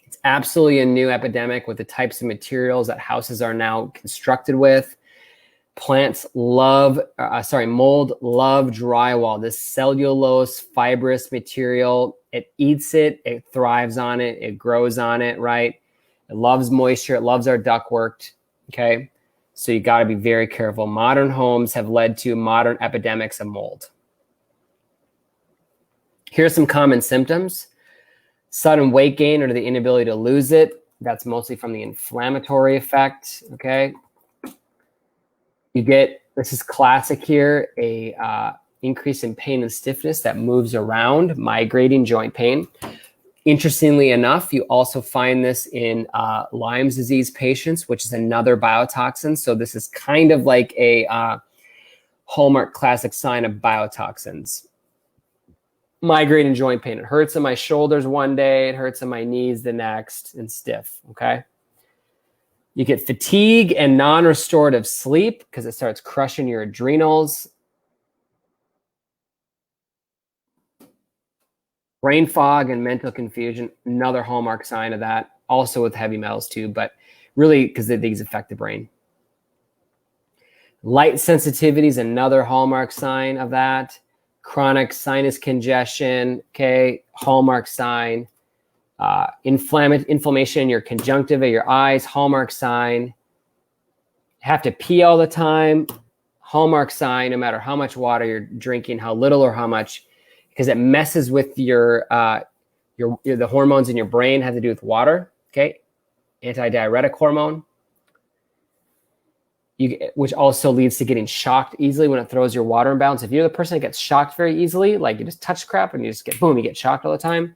It's absolutely a new epidemic with the types of materials that houses are now constructed with. Plants love, mold love drywall. This cellulose fibrous material, it eats it, it thrives on it, it grows on it, right? It loves moisture. It loves our ductwork. Okay. So you got to be very careful. Modern homes have led to modern epidemics of mold. Here's some common symptoms. Sudden weight gain or the inability to lose it. That's mostly from the inflammatory effect. Okay. You get, this is classic here, a increase in pain and stiffness that moves around, migrating joint pain. Interestingly enough, you also find this in Lyme's disease patients, which is another biotoxin. So this is kind of like a hallmark classic sign of biotoxins. Migraine and joint pain. It hurts in my shoulders one day, it hurts in my knees the next, and stiff, okay? You get fatigue and non-restorative sleep because it starts crushing your adrenals. Brain fog and mental confusion, another hallmark sign of that, also with heavy metals too, but really because these affect the brain. Light sensitivity is another hallmark sign of that. Chronic sinus congestion, okay, hallmark sign. Inflammation in your conjunctiva, your eyes, hallmark sign. Have to pee all the time, hallmark sign, no matter how much water you're drinking, how little or how much, because it messes with the hormones in your brain have to do with water, okay? Antidiuretic hormone, which also leads to getting shocked easily when it throws your water imbalance. If you're the person that gets shocked very easily, like you just touch crap and you just get, boom, you get shocked all the time,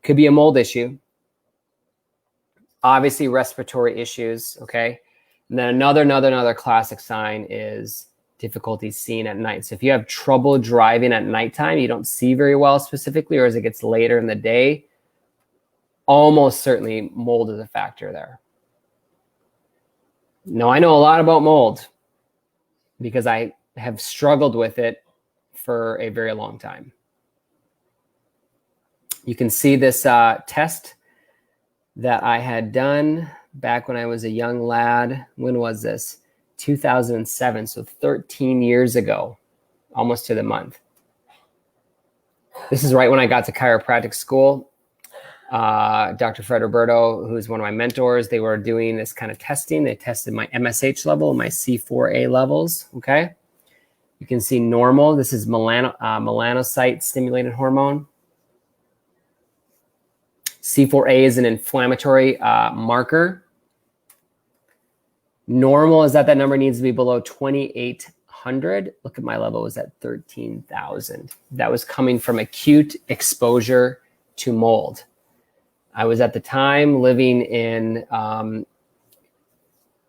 could be a mold issue. Obviously respiratory issues, okay? And then another classic sign is difficulty seeing at night. So if you have trouble driving at nighttime, you don't see very well specifically, or as it gets later in the day, almost certainly mold is a factor there. Now, I know a lot about mold because I have struggled with it for a very long time. You can see this test that I had done back when I was a young lad. When was this? 2007, so 13 years ago, almost to the month. This is right when I got to chiropractic school. Dr. Fred Roberto, who's one of my mentors, they were doing this kind of testing. They tested my MSH level, my C4A levels, okay? You can see normal. This is melanocyte stimulated hormone. C4A is an inflammatory marker. Normal is that number needs to be below 2,800. Look at my level, was at 13,000. That was coming from acute exposure to mold. I was at the time living in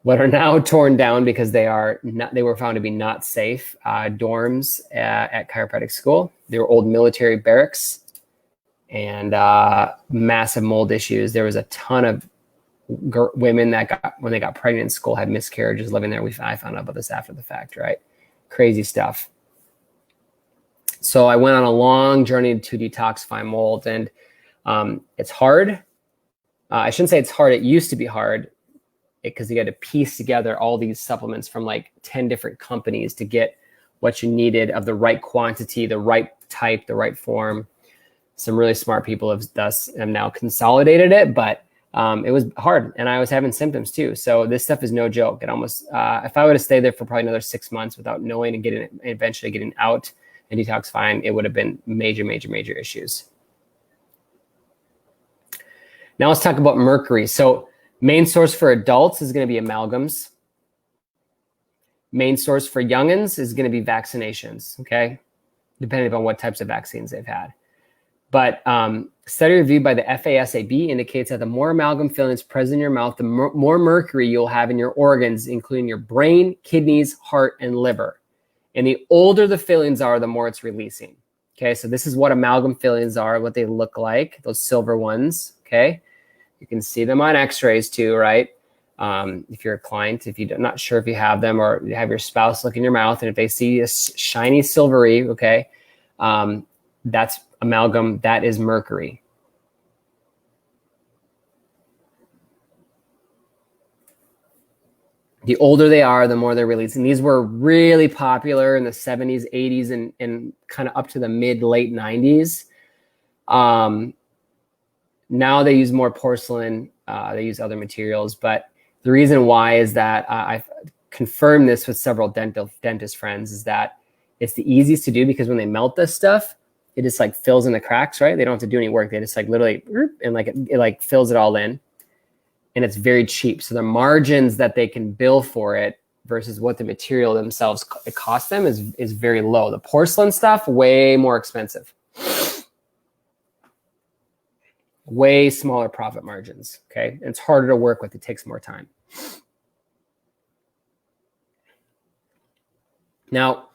what are now torn down because they were found to be not safe dorms at chiropractic school. They were old military barracks and massive mold issues. There was a ton of women that when they got pregnant in school, had miscarriages living there. I found out about this after the fact, right? Crazy stuff. So I went on a long journey to detoxify mold, and it's hard. I shouldn't say it's hard. It used to be hard because you had to piece together all these supplements from like 10 different companies to get what you needed of the right quantity, the right type, the right form. Some really smart people have now consolidated it, but it was hard, and I was having symptoms too. So this stuff is no joke. It almost, if I would have stayed there for probably another 6 months without knowing and eventually getting out and detoxifying, it would have been major issues. Now let's talk about mercury. So main source for adults is going to be amalgams. Main source for youngins is going to be vaccinations, okay? Depending upon what types of vaccines they've had. But study reviewed by the FASAB indicates that the more amalgam fillings present in your mouth, the more mercury you'll have in your organs, including your brain, kidneys, heart, and liver. And the older the fillings are, the more it's releasing. Okay, so this is what amalgam fillings are, what they look like, those silver ones, okay? You can see them on x-rays too, right? If you're a client, if you're not sure if you have them, or you have your spouse look in your mouth, and if they see a shiny silvery, okay, that's amalgam, that is mercury. The older they are, the more they're releasing. These were really popular in the 70s, 80s, and kind of up to the late 90s. Now they use more porcelain. They use other materials. But the reason why is that I've confirmed this with several dentist friends, is that it's the easiest to do because when they melt this stuff, it just like fills in the cracks, right? They don't have to do any work. They just like literally, and like it like fills it all in, and it's very cheap. So the margins that they can bill for it versus what the material themselves it costs them is very low. The porcelain stuff, way more expensive, way smaller profit margins. Okay, and it's harder to work with. It takes more time. Now,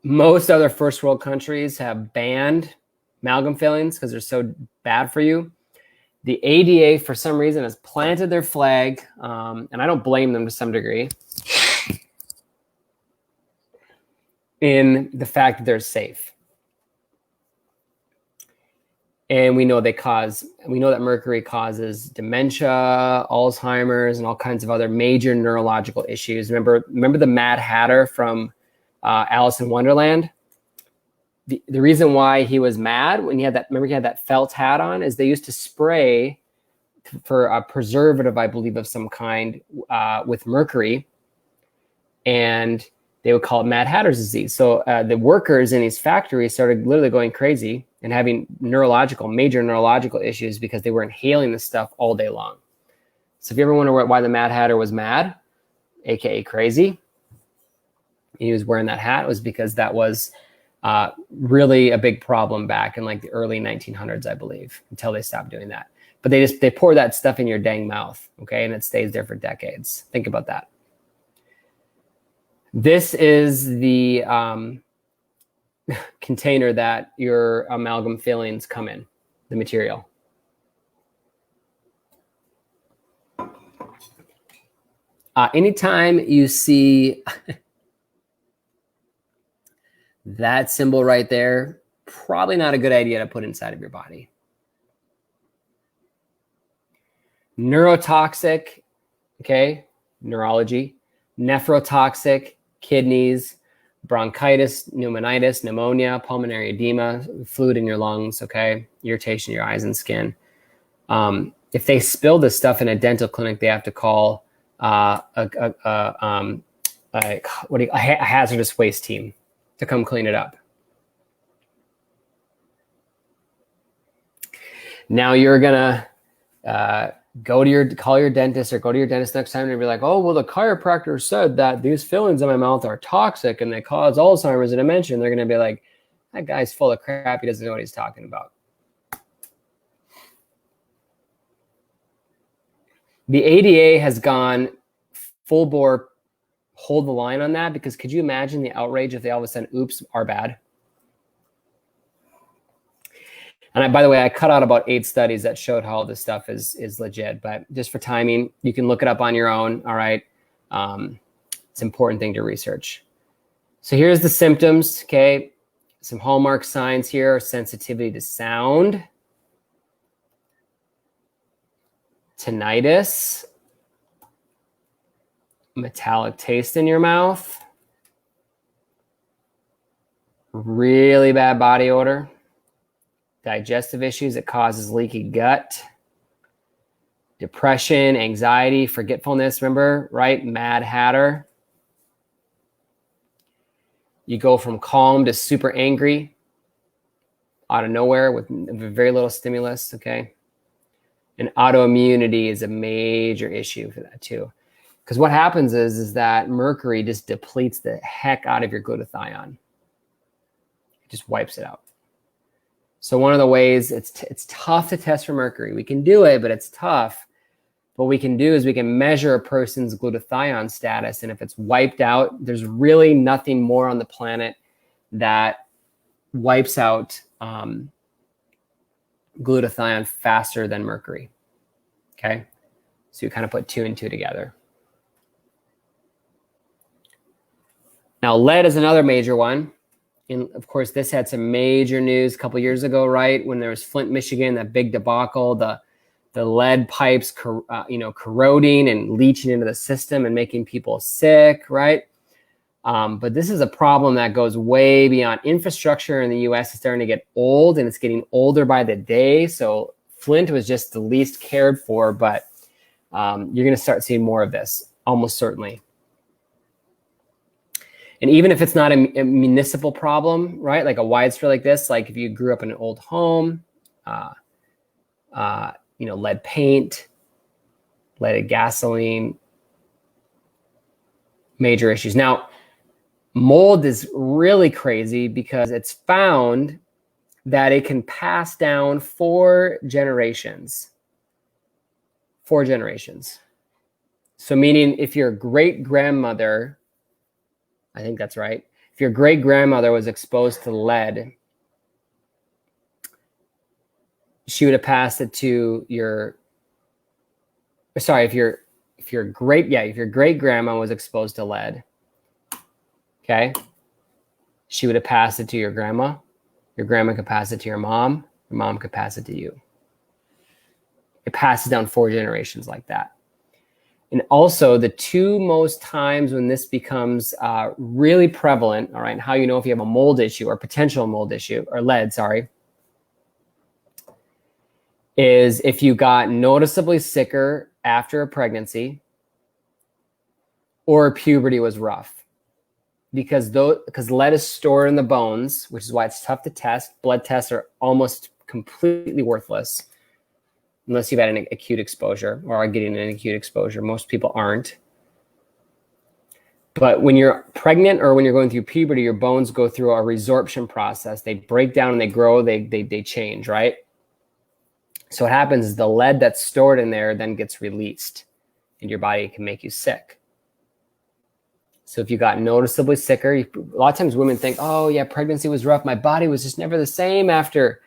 most other first world countries have banned amalgam fillings because they're so bad for you. The ADA, for some reason, has planted their flag, and I don't blame them to some degree, in the fact that they're safe. And we know that mercury causes dementia, Alzheimer's, and all kinds of other major neurological issues. Remember the Mad Hatter from Alice in Wonderland? The reason why he was mad when he had that felt hat on is they used to spray for a preservative, I believe, of some kind with mercury, and they would call it Mad Hatter's disease. So the workers in these factories started literally going crazy and having major neurological issues because they were inhaling this stuff all day long. So if you ever wonder why the Mad Hatter was mad, aka crazy, he was wearing that hat, was because that was really a big problem back in like the early 1900s, I believe, until they stopped doing that. but they pour that stuff in your dang mouth, okay? And it stays there for decades. Think about that. This is the container that your amalgam fillings come in, the material. Anytime you see that symbol right there, probably not a good idea to put inside of your body. Neurotoxic, okay, neurology, nephrotoxic, kidneys, bronchitis, pneumonitis, pneumonia, pulmonary edema, fluid in your lungs, okay, irritation in your eyes and skin. If they spill this stuff in a dental clinic, they have to call a hazardous waste team to come clean it up. Now you're gonna call your dentist or go to your dentist next time and be like, oh, well, the chiropractor said that these fillings in my mouth are toxic and they cause Alzheimer's and dementia. And they're gonna be like, that guy's full of crap. He doesn't know what he's talking about. The ADA has gone full bore, hold the line on that, because could you imagine the outrage if they all of a sudden, oops, are bad? And by the way, I cut out about 8 studies that showed how this stuff is legit, but just for timing, you can look it up on your own, all right? It's an important thing to research. So here's the symptoms, okay? Some hallmark signs here: sensitivity to sound, tinnitus, metallic taste in your mouth, really bad body odor, digestive issues that causes leaky gut, depression, anxiety, forgetfulness, remember, right? Mad Hatter. You go from calm to super angry out of nowhere with very little stimulus, okay? And autoimmunity is a major issue for that too. Because what happens is that mercury just depletes the heck out of your glutathione. It just wipes it out. So one of the ways, it's tough to test for mercury. We can do it, but it's tough. What we can do is we can measure a person's glutathione status. And if it's wiped out, there's really nothing more on the planet that wipes out glutathione faster than mercury. Okay? So you kind of put 2 and 2 together. Now, lead is another major one. And of course, this had some major news a couple years ago, right? When there was Flint, Michigan, that big debacle, the lead pipes, corroding and leaching into the system and making people sick, right? But this is a problem that goes way beyond. Infrastructure in the U.S. is starting to get old, and it's getting older by the day. So Flint was just the least cared for, but you're going to start seeing more of this, almost certainly. And even if it's not a municipal problem, right? Like a widespread like this, like if you grew up in an old home, lead paint, leaded gasoline, major issues. Now, mold is really crazy because it's found that it can pass down 4 generations. 4 generations. So meaning if your great-grandmother, I think that's right, if your great-grandmother was exposed to lead, she would have passed it to your, sorry, if your great-grandma was exposed to lead, okay, she would have passed it to your grandma. Your grandma could pass it to your mom could pass it to you. It passes down 4 generations like that. And also the 2 most times when this becomes really prevalent, all right, and how you know if you have a mold issue or potential mold issue, or lead, sorry, is if you got noticeably sicker after a pregnancy or puberty was rough. Because lead is stored in the bones, which is why it's tough to test. Blood tests are almost completely worthless unless you've had an acute exposure or are getting an acute exposure. Most people aren't. But when you're pregnant or when you're going through puberty, your bones go through a resorption process. They break down and they grow, they change, right? So what happens is the lead that's stored in there then gets released, and your body can make you sick. So if you got noticeably sicker, a lot of times women think, oh yeah, pregnancy was rough. My body was just never the same after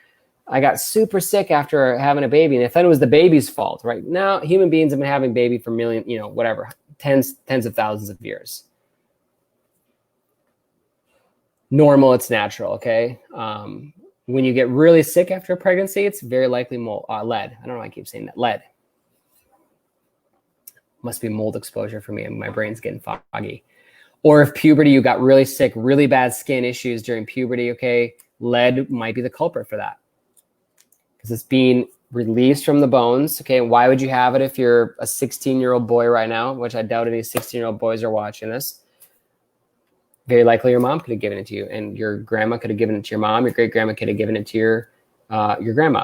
I got super sick after having a baby. And if then it was the baby's fault, right? Now human beings have been having baby for tens of thousands of years. Normal, it's natural, okay? When you get really sick after a pregnancy, it's very likely lead. I don't know why I keep saying that. Lead. Must be mold exposure for me, and my brain's getting foggy. Or if puberty, you got really sick, really bad skin issues during puberty, okay? Lead might be the culprit for that, because it's being released from the bones, okay? Why would you have it if you're a 16-year-old boy right now, which I doubt any 16-year-old boys are watching this? Very likely your mom could have given it to you, and your grandma could have given it to your mom. Your great-grandma could have given it to your grandma.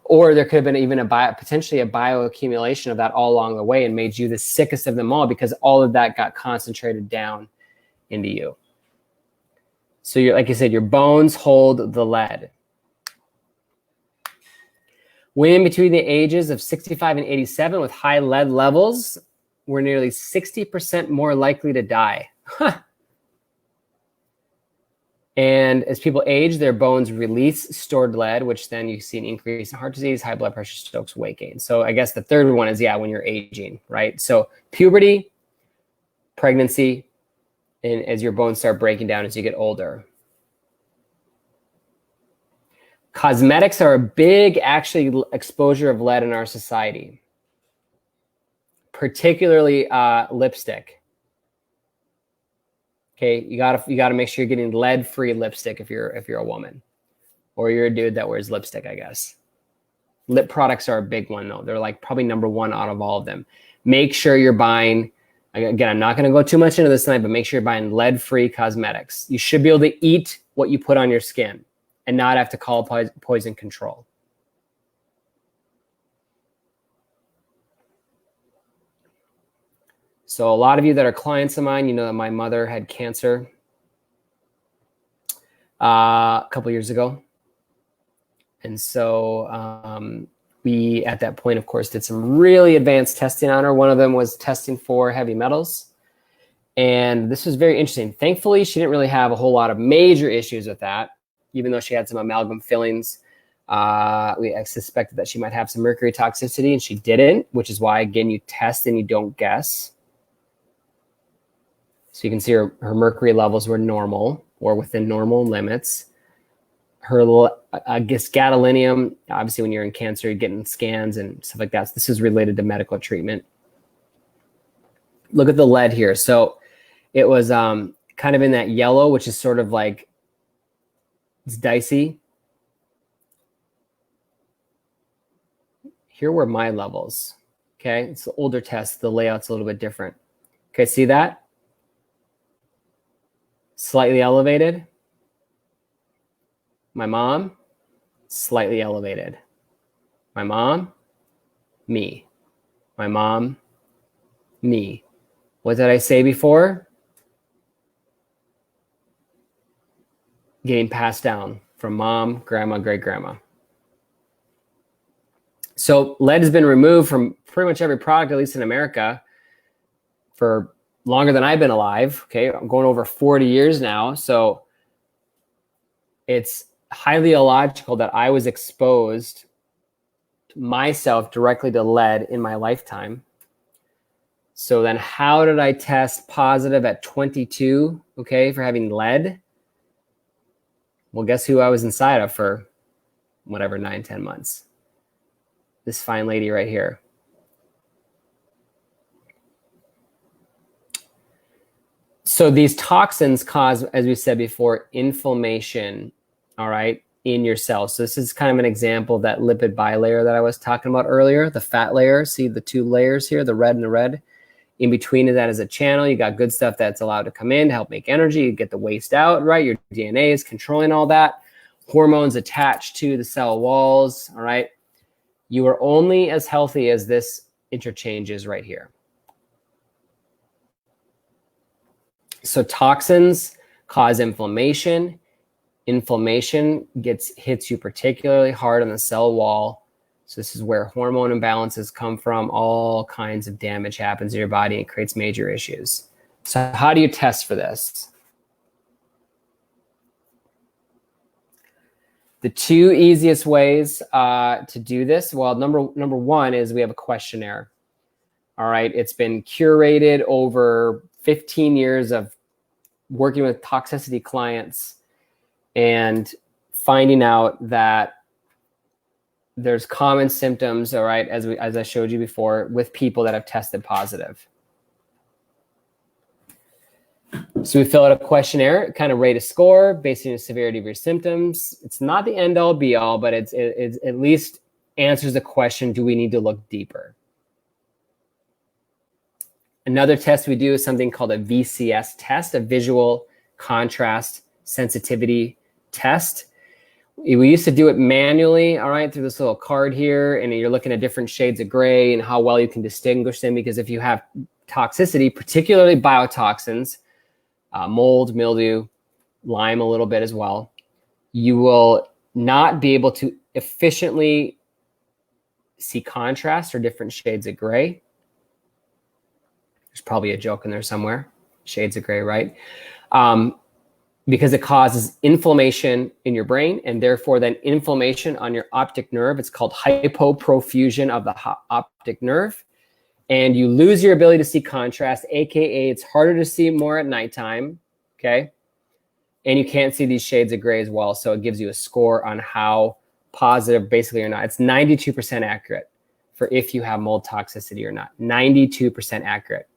Or there could have been even potentially a bioaccumulation of that all along the way and made you the sickest of them all, because all of that got concentrated down into you. So like I said, your bones hold the lead. Women between the ages of 65 and 87 with high lead levels were nearly 60% more likely to die. And as people age, their bones release stored lead, which then you see an increase in heart disease, high blood pressure, strokes, weight gain. So I guess the third one is, when you're aging, right? So puberty, pregnancy, and as your bones start breaking down as you get older. Cosmetics are a big, actually, exposure of lead in our society, particularly lipstick. Okay, you gotta make sure you're getting lead-free lipstick if you're a woman, or you're a dude that wears lipstick, I guess. Lip products are a big one though. They're like probably number one out of all of them. Make sure you're buying. Again, I'm not going to go too much into this tonight, but make sure you're buying lead-free cosmetics. You should be able to eat what you put on your skin and not have to call poison control. So a lot of you that are clients of mine, you know that my mother had cancer a couple years ago. And so we, at that point, of course, did some really advanced testing on her. One of them was testing for heavy metals. And this was very interesting. Thankfully, she didn't really have a whole lot of major issues with that, even though she had some amalgam fillings. I suspected that she might have some mercury toxicity, and she didn't, which is why, again, you test and you don't guess. So you can see her mercury levels were normal or within normal limits. Her, I guess, gadolinium, obviously when you're in cancer, you're getting scans and stuff like that. So this is related to medical treatment. Look at the lead here. So it was kind of in that yellow, which is sort of like, it's dicey. Here were my levels. Okay, it's the older test. The layout's a little bit different. Okay, see that? Slightly elevated. My mom, slightly elevated. My mom, me. My mom, me. What did I say before? Getting passed down from mom, grandma, great-grandma. So lead has been removed from pretty much every product, at least in America, for longer than I've been alive. Okay, I'm going over 40 years now. So it's highly illogical that I was exposed myself directly to lead in my lifetime. So then how did I test positive at 22, okay, for having lead? Well, guess who I was inside of for whatever, 9, 10 months? This fine lady right here. So these toxins cause, as we said before, inflammation, all right, in your cells. So this is kind of an example of that lipid bilayer that I was talking about earlier, the fat layer. See the two layers here, the red and the red. In between that is a channel. You got good stuff that's allowed to come in to help make energy. You get the waste out, right? Your DNA is controlling all that. Hormones attached to the cell walls, all right? You are only as healthy as this interchange is right here. So toxins cause inflammation. Inflammation hits you particularly hard on the cell wall So this is where hormone imbalances come from. All kinds of damage happens in your body and creates major issues. So how do you test for this? The two easiest ways to do this, well, number one is we have a questionnaire. All right, it's been curated over 15 years of working with toxicity clients and finding out that there's common symptoms, all right, as I showed you before, with people that have tested positive. So we fill out a questionnaire, kind of rate a score based on the severity of your symptoms. It's not the end all be all, but it at least answers the question, do we need to look deeper? Another test we do is something called a VCS test, a visual contrast sensitivity test. We used to do it manually, all right, through this little card here, and you're looking at different shades of gray and how well you can distinguish them, because if you have toxicity, particularly biotoxins, mold, mildew, Lyme a little bit as well, you will not be able to efficiently see contrast or different shades of gray. There's probably a joke in there somewhere, shades of gray, right? Because it causes inflammation in your brain, and therefore then inflammation on your optic nerve. It's called hypoperfusion of the optic nerve. And you lose your ability to see contrast, AKA it's harder to see more at nighttime, okay? And you can't see these shades of gray as well. So it gives you a score on how positive basically or not. It's 92% accurate for if you have mold toxicity or not, 92% accurate.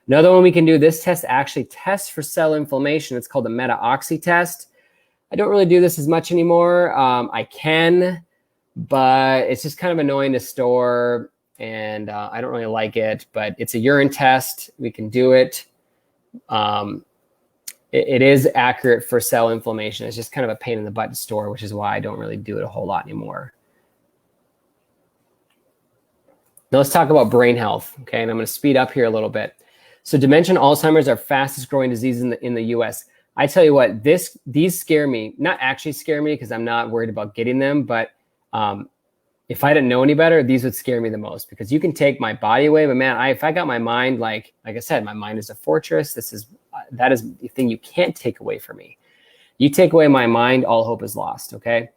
Another one we can do, this test actually tests for cell inflammation. It's called the meta-oxy test. I don't really do this as much anymore. I can, but it's just kind of annoying to store, and I don't really like it, but it's a urine test. We can do it. It is accurate for cell inflammation. It's just kind of a pain in the butt to store, which is why I don't really do it a whole lot anymore. Now let's talk about brain health, okay? And I'm going to speed up here a little bit. So dementia and Alzheimer's are fastest growing diseases in the US. I tell you what, these scare me, not actually scare me because I'm not worried about getting them, but if I didn't know any better, these would scare me the most, because you can take my body away, but man, if I got my mind, like I said, my mind is a fortress. That is the thing you can't take away from me. You take away my mind, all hope is lost, okay?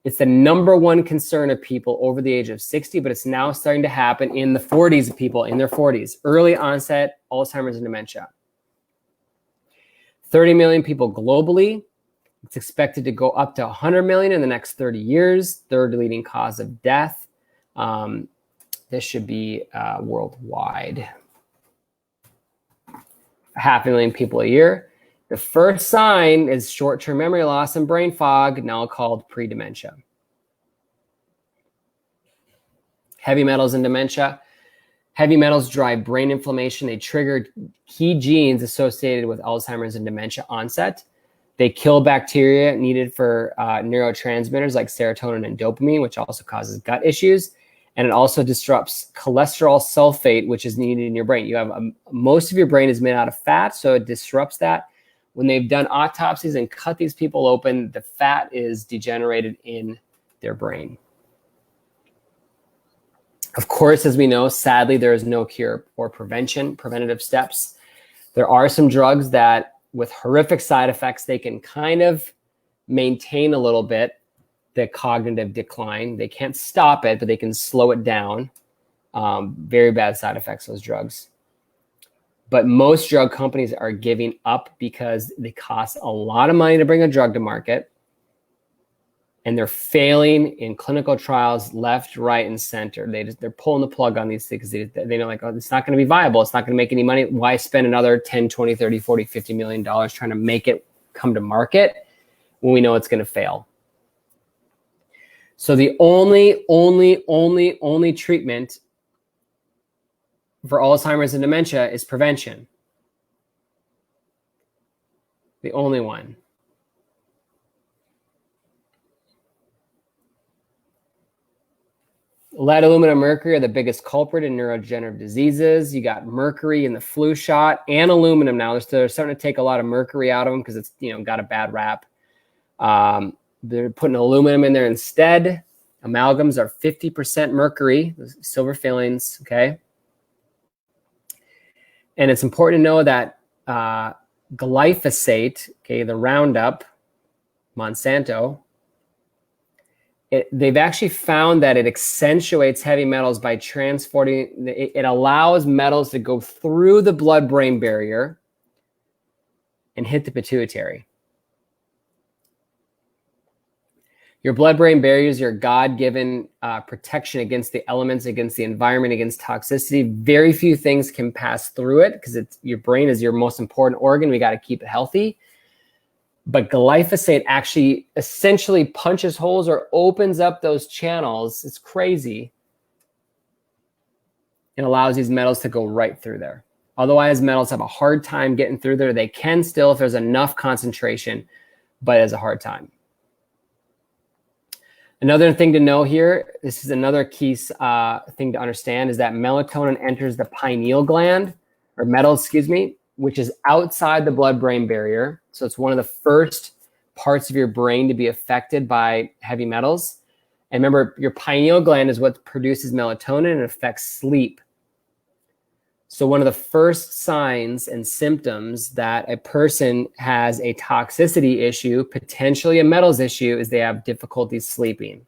It's the number one concern of people over the age of 60, but it's now starting to happen in the 40s of people in their 40s, early onset Alzheimer's and dementia. 30 million people globally. It's expected to go up to 100 million in the next 30 years, third leading cause of death. This should be worldwide. 500,000 people a year. The first sign is short-term memory loss and brain fog, now called pre-dementia. Heavy metals and dementia. Heavy metals drive brain inflammation. They trigger key genes associated with Alzheimer's and dementia onset. They kill bacteria needed for neurotransmitters like serotonin and dopamine, which also causes gut issues. And it also disrupts cholesterol sulfate, which is needed in your brain. You have most of your brain is made out of fat, so it disrupts that. When they've done autopsies and cut these people open, the fat is degenerated in their brain. Of course, as we know, sadly, there is no cure or preventative steps. There are some drugs that, with horrific side effects, they can kind of maintain a little bit the cognitive decline. They can't stop it, but they can slow it down. Very bad side effects, those drugs. But most drug companies are giving up because they cost a lot of money to bring a drug to market. And they're failing in clinical trials left, right, and center. They're pulling the plug on these things. They know, like, oh, it's not going to be viable. It's not going to make any money. Why spend another 10, 20, 30, 40, $50 million trying to make it come to market when we know it's going to fail? So the only treatment for Alzheimer's and dementia is prevention. The only one. Lead, aluminum, mercury are the biggest culprit in neurodegenerative diseases. You got mercury in the flu shot and aluminum now. They're starting to take a lot of mercury out of them because it's got a bad rap. They're putting aluminum in there instead. Amalgams are 50% mercury, silver fillings, okay? And it's important to know that glyphosate, okay, the Roundup, Monsanto, they've actually found that it accentuates heavy metals by transporting, it allows metals to go through the blood-brain barrier and hit the pituitary. Your blood-brain barrier is your God-given protection against the elements, against the environment, against toxicity. Very few things can pass through it because your brain is your most important organ. We got to keep it healthy. But glyphosate actually essentially punches holes or opens up those channels. It's crazy. It allows these metals to go right through there. Otherwise, metals have a hard time getting through there. They can still if there's enough concentration, but it has a hard time. Another thing to know here, this is another key thing to understand, is that melatonin enters the pineal gland, or metal, excuse me, which is outside the blood-brain barrier. So it's one of the first parts of your brain to be affected by heavy metals. And remember, your pineal gland is what produces melatonin and affects sleep. So one of the first signs and symptoms that a person has a toxicity issue, potentially a metals issue, is they have difficulty sleeping.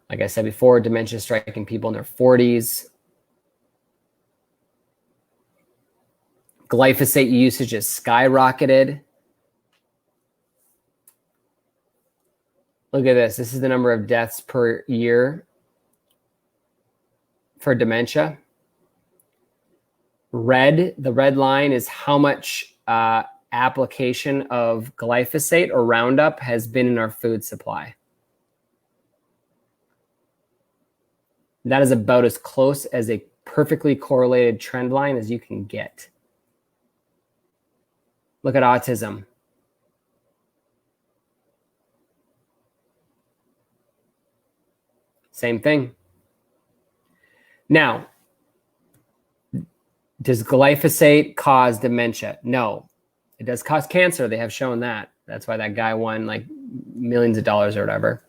Like I said before, dementia striking people in their 40s. Glyphosate usage has skyrocketed. Look at this. This is the number of deaths per year for dementia. The red line is how much application of glyphosate or Roundup has been in our food supply. That is about as close as a perfectly correlated trend line as you can get. Look at autism. Same thing. Now, does glyphosate cause dementia? No. It does cause cancer. They have shown that. That's why that guy won like millions of dollars or whatever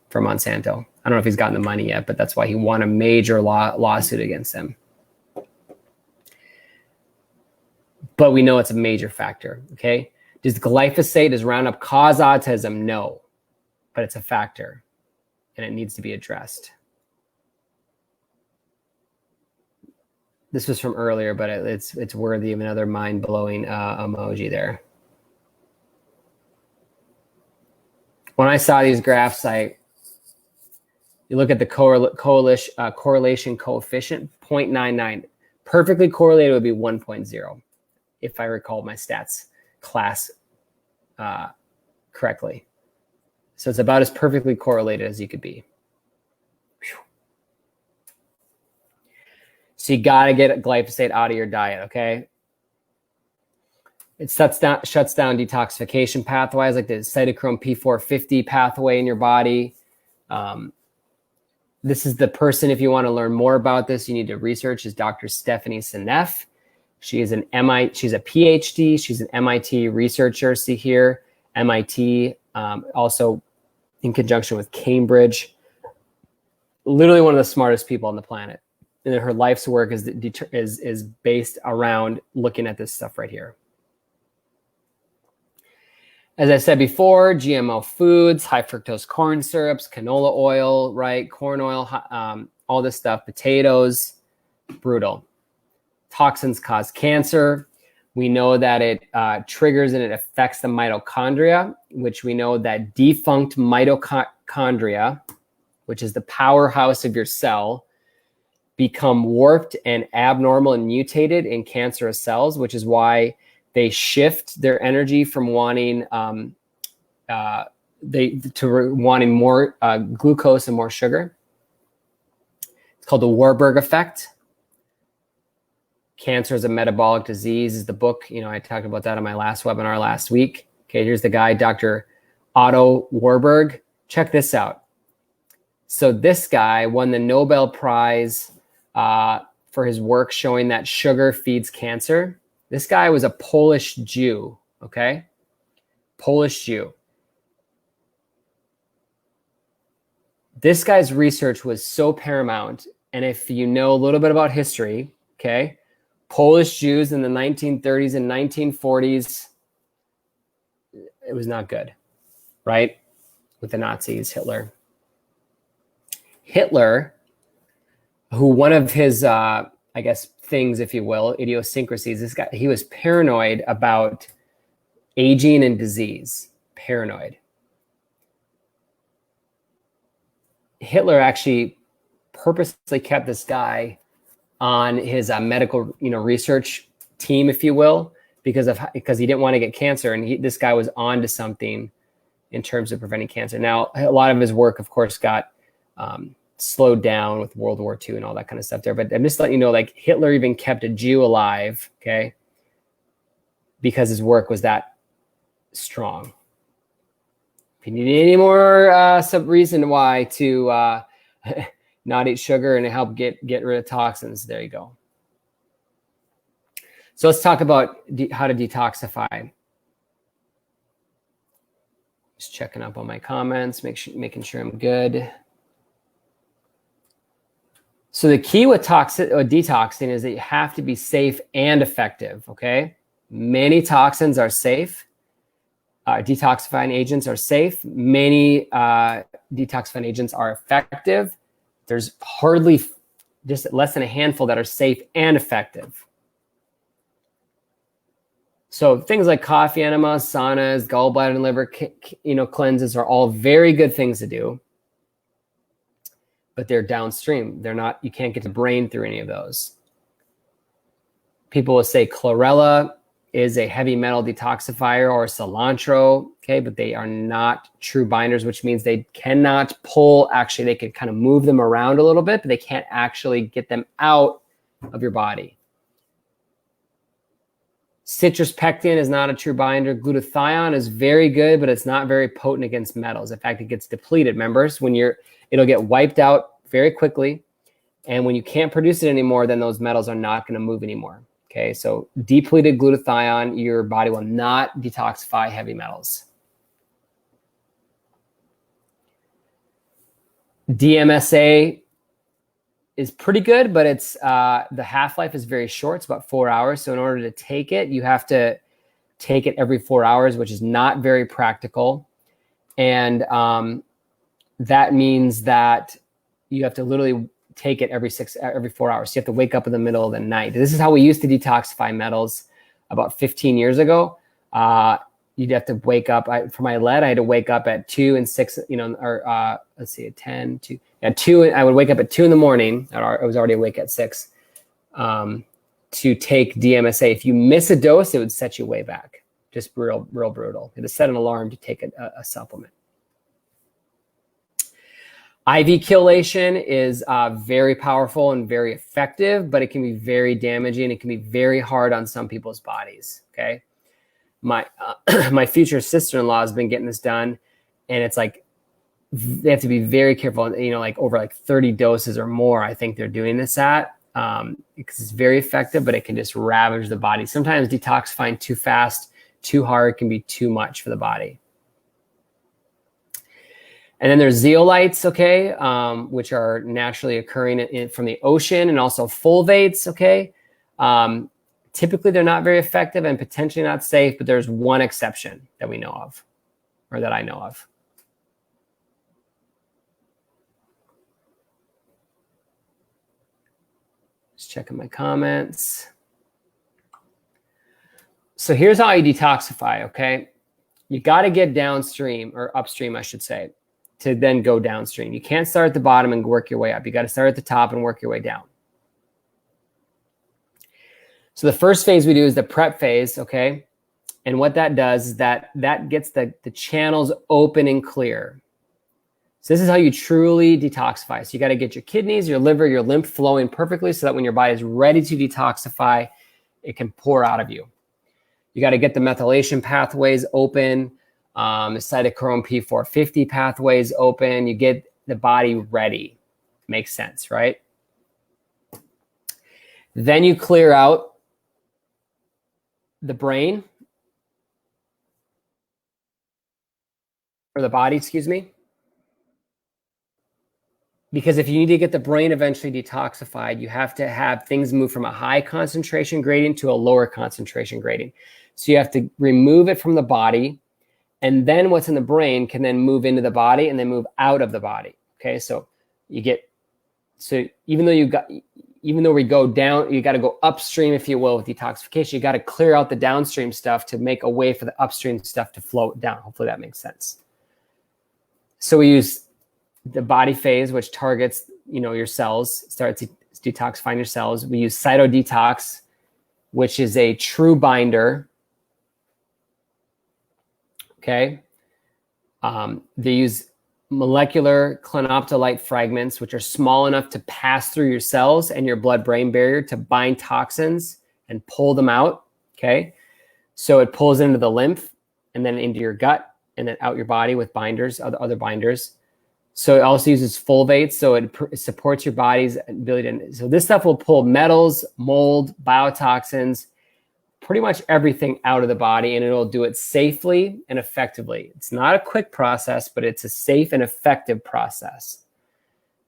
for Monsanto. I don't know if he's gotten the money yet, but that's why he won a major lawsuit against them. But we know it's a major factor, okay? Does glyphosate, does Roundup cause autism? No, but it's a factor and it needs to be addressed. This was from earlier, but it's worthy of another mind-blowing emoji there. When I saw these graphs, you look at the correlation coefficient, 0.99. Perfectly correlated would be 1.0, if I recall my stats class correctly. So it's about as perfectly correlated as you could be. Whew. So you got to get glyphosate out of your diet, okay? It shuts down detoxification pathways like the cytochrome P450 pathway in your body. This is the person, if you want to learn more about this, you need to research, is Dr. Stephanie Saneff. She is she's a PhD. She's an MIT researcher. See here, MIT, also in conjunction with Cambridge. Literally one of the smartest people on the planet. And her life's work is based around looking at this stuff right here. As I said before, GMO foods, high fructose corn syrups, canola oil, right? Corn oil, all this stuff, potatoes, brutal. Toxins cause cancer. We know that it triggers and it affects the mitochondria, which we know that defunct mitochondria, which is the powerhouse of your cell, become warped and abnormal and mutated in cancerous cells, which is why they shift their energy from wanting wanting more glucose and more sugar. It's called the Warburg effect. Cancer is a metabolic disease is the book. I talked about that on my last webinar last week. Okay, here's the guy, Dr. Otto Warburg. Check this out. So this guy won the Nobel Prize for his work showing that sugar feeds cancer. This guy was a Polish Jew, okay? Polish Jew. This guy's research was so paramount. And if you know a little bit about history, okay, Polish Jews in the 1930s and 1940s, it was not good, right? With the Nazis, Hitler, who one of his, I guess, things, if you will, idiosyncrasies, this guy, he was paranoid about aging and disease, paranoid. Hitler actually purposely kept this guy on his medical, research team, if you will, because he didn't want to get cancer, and this guy was on to something in terms of preventing cancer. Now, a lot of his work, of course, got slowed down with World War II and all that kind of stuff there. But I'm just letting you know, like, Hitler even kept a Jew alive, okay, because his work was that strong. If you need any more some reason why to not eat sugar and help get rid of toxins, there you go. So let's talk about how to detoxify. Just checking up on my comments, making sure I'm good. So the key with detoxing is that you have to be safe and effective, okay? Many toxins are safe. Detoxifying agents are safe. Many detoxifying agents are effective. There's hardly just less than a handful that are safe and effective. So things like coffee enemas, saunas, gallbladder and liver, cleanses are all very good things to do, but they're downstream. They're not. You can't get the brain through any of those. People will say chlorella is a heavy metal detoxifier, or cilantro, okay, but they are not true binders, which means they cannot pull. Actually, they could kind of move them around a little bit, but they can't actually get them out of your body. Citrus pectin is not a true binder. Glutathione is very good, but it's not very potent against metals. In fact, it gets depleted. Remember, it'll get wiped out very quickly. And when you can't produce it anymore, then those metals are not going to move anymore. Okay, so depleted glutathione, your body will not detoxify heavy metals. DMSA is pretty good, but it's the half-life is very short. It's about 4 hours. So in order to take it, you have to take it every 4 hours, which is not very practical. And that means that you have to literally take it every 4 hours. So you have to wake up in the middle of the night. This is how we used to detoxify metals about 15 years ago. You'd have to wake up. For my lead, I had to wake up at 2 and 6, let's see, at 10, 2. At 2, I would wake up at 2 in the morning. I was already awake at 6 to take DMSA. If you miss a dose, it would set you way back. Just real brutal. You had to set an alarm to take a supplement. IV chelation is very powerful and very effective, but it can be very damaging. It can be very hard on some people's bodies, okay? My future sister-in-law has been getting this done, and it's like they have to be very careful, like over like 30 doses or more, I think they're doing this at, because it's very effective, but it can just ravage the body. Sometimes detoxifying too fast, too hard can be too much for the body. And then there's zeolites, okay, which are naturally occurring from the ocean, and also fulvates, okay. Typically, they're not very effective and potentially not safe, but there's one exception that we know of, or that I know of. Just checking my comments. So here's how you detoxify, okay? You got to get downstream, or upstream, I should say, to then go downstream. You can't start at the bottom and work your way up. You got to start at the top and work your way down. So the first phase we do is the prep phase, okay? And what that does is that gets the channels open and clear. So this is how you truly detoxify. So you got to get your kidneys, your liver, your lymph flowing perfectly so that when your body is ready to detoxify, it can pour out of you. You got to get the methylation pathways open, the cytochrome P450 pathways open. You get the body ready. Makes sense, right? Then you clear out the brain, or the body, excuse me. Because if you need to get the brain eventually detoxified, you have to have things move from a high concentration gradient to a lower concentration gradient. So you have to remove it from the body, and then what's in the brain can then move into the body and then move out of the body. Okay, so even though we go down, you got to go upstream, if you will, with detoxification. You got to clear out the downstream stuff to make a way for the upstream stuff to float down. Hopefully that makes sense. So we use the body phase, which targets, your cells, starts detoxifying your cells. We use cytodetox, which is a true binder. Okay. They use molecular clinoptilite fragments, which are small enough to pass through your cells and your blood-brain barrier to bind toxins and pull them out. Okay. So it pulls into the lymph and then into your gut and then out your body with binders, other binders. So it also uses fulvates, so it supports your body's ability to. So this stuff will pull metals, mold, biotoxins, pretty much everything out of the body, and it'll do it safely and effectively. It's not a quick process, but it's a safe and effective process.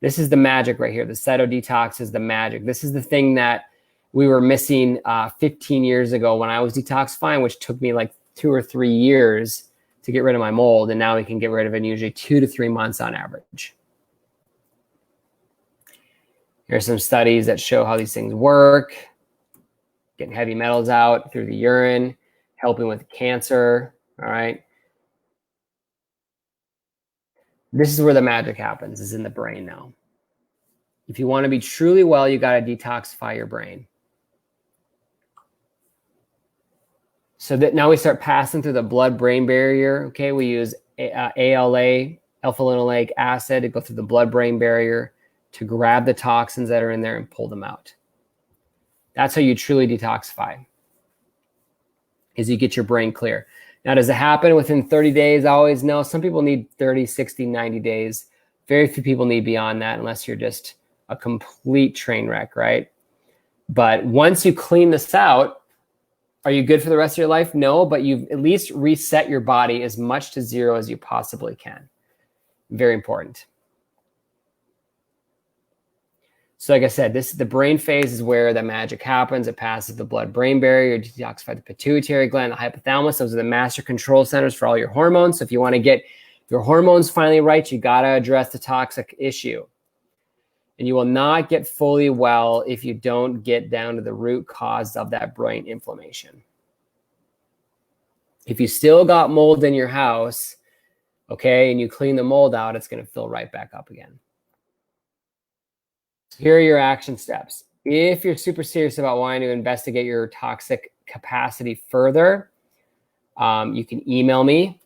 This is the magic right here. The cytodetox is the magic. This is the thing that we were missing 15 years ago when I was detoxifying, which took me like 2 or 3 years to get rid of my mold, and now we can get rid of it in usually 2 to 3 months on average. Here are some studies that show how these things work. Getting heavy metals out through the urine, helping with cancer, all right? This is where the magic happens, is in the brain now. If you want to be truly well, you got to detoxify your brain. So that now we start passing through the blood-brain barrier. Okay, we use ALA, alpha-linoleic acid, to go through the blood-brain barrier to grab the toxins that are in there and pull them out. That's how you truly detoxify, is you get your brain clear. Now, does it happen within 30 days? I always know some people need 30, 60, 90 days. Very few people need beyond that unless you're just a complete train wreck, right? But once you clean this out, are you good for the rest of your life? No, but you've at least reset your body as much to zero as you possibly can. Very important. So like I said, the brain phase is where the magic happens. It passes the blood-brain barrier, detoxify the pituitary gland, the hypothalamus. Those are the master control centers for all your hormones. So if you want to get your hormones finally right, you got to address the toxic issue. And you will not get fully well if you don't get down to the root cause of that brain inflammation. If you still got mold in your house, okay, and you clean the mold out, it's going to fill right back up again. Here are your action steps. If you're super serious about wanting to investigate your toxic capacity further, you can email me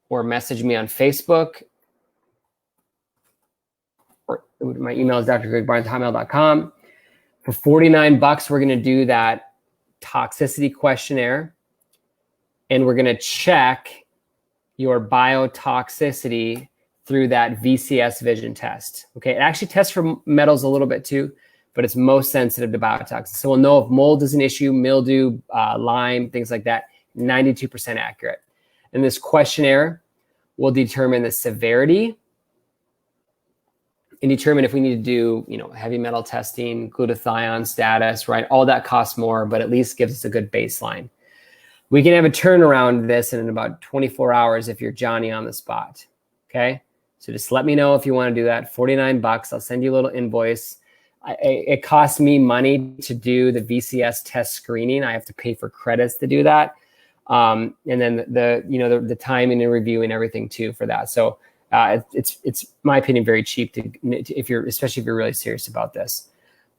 or message me on Facebook. Or my email is drgregbarnes@hotmail.com. For $49, we're going to do that toxicity questionnaire, and we're going to check your biotoxicity through that VCS vision test. Okay, it actually tests for metals a little bit too, but it's most sensitive to biotoxins. So we'll know if mold is an issue, mildew, Lyme, things like that. 92% accurate. And this questionnaire will determine the severity and determine if we need to do, heavy metal testing, glutathione status, right? All that costs more, but at least gives us a good baseline. We can have a turnaround this in about 24 hours if you're Johnny on the spot. Okay. So just let me know if you want to do that. $49. I'll send you a little invoice. It costs me money to do the VCS test screening. I have to pay for credits to do that. And then the timing and reviewing everything too for that. So it's my opinion, very cheap especially if you're really serious about this.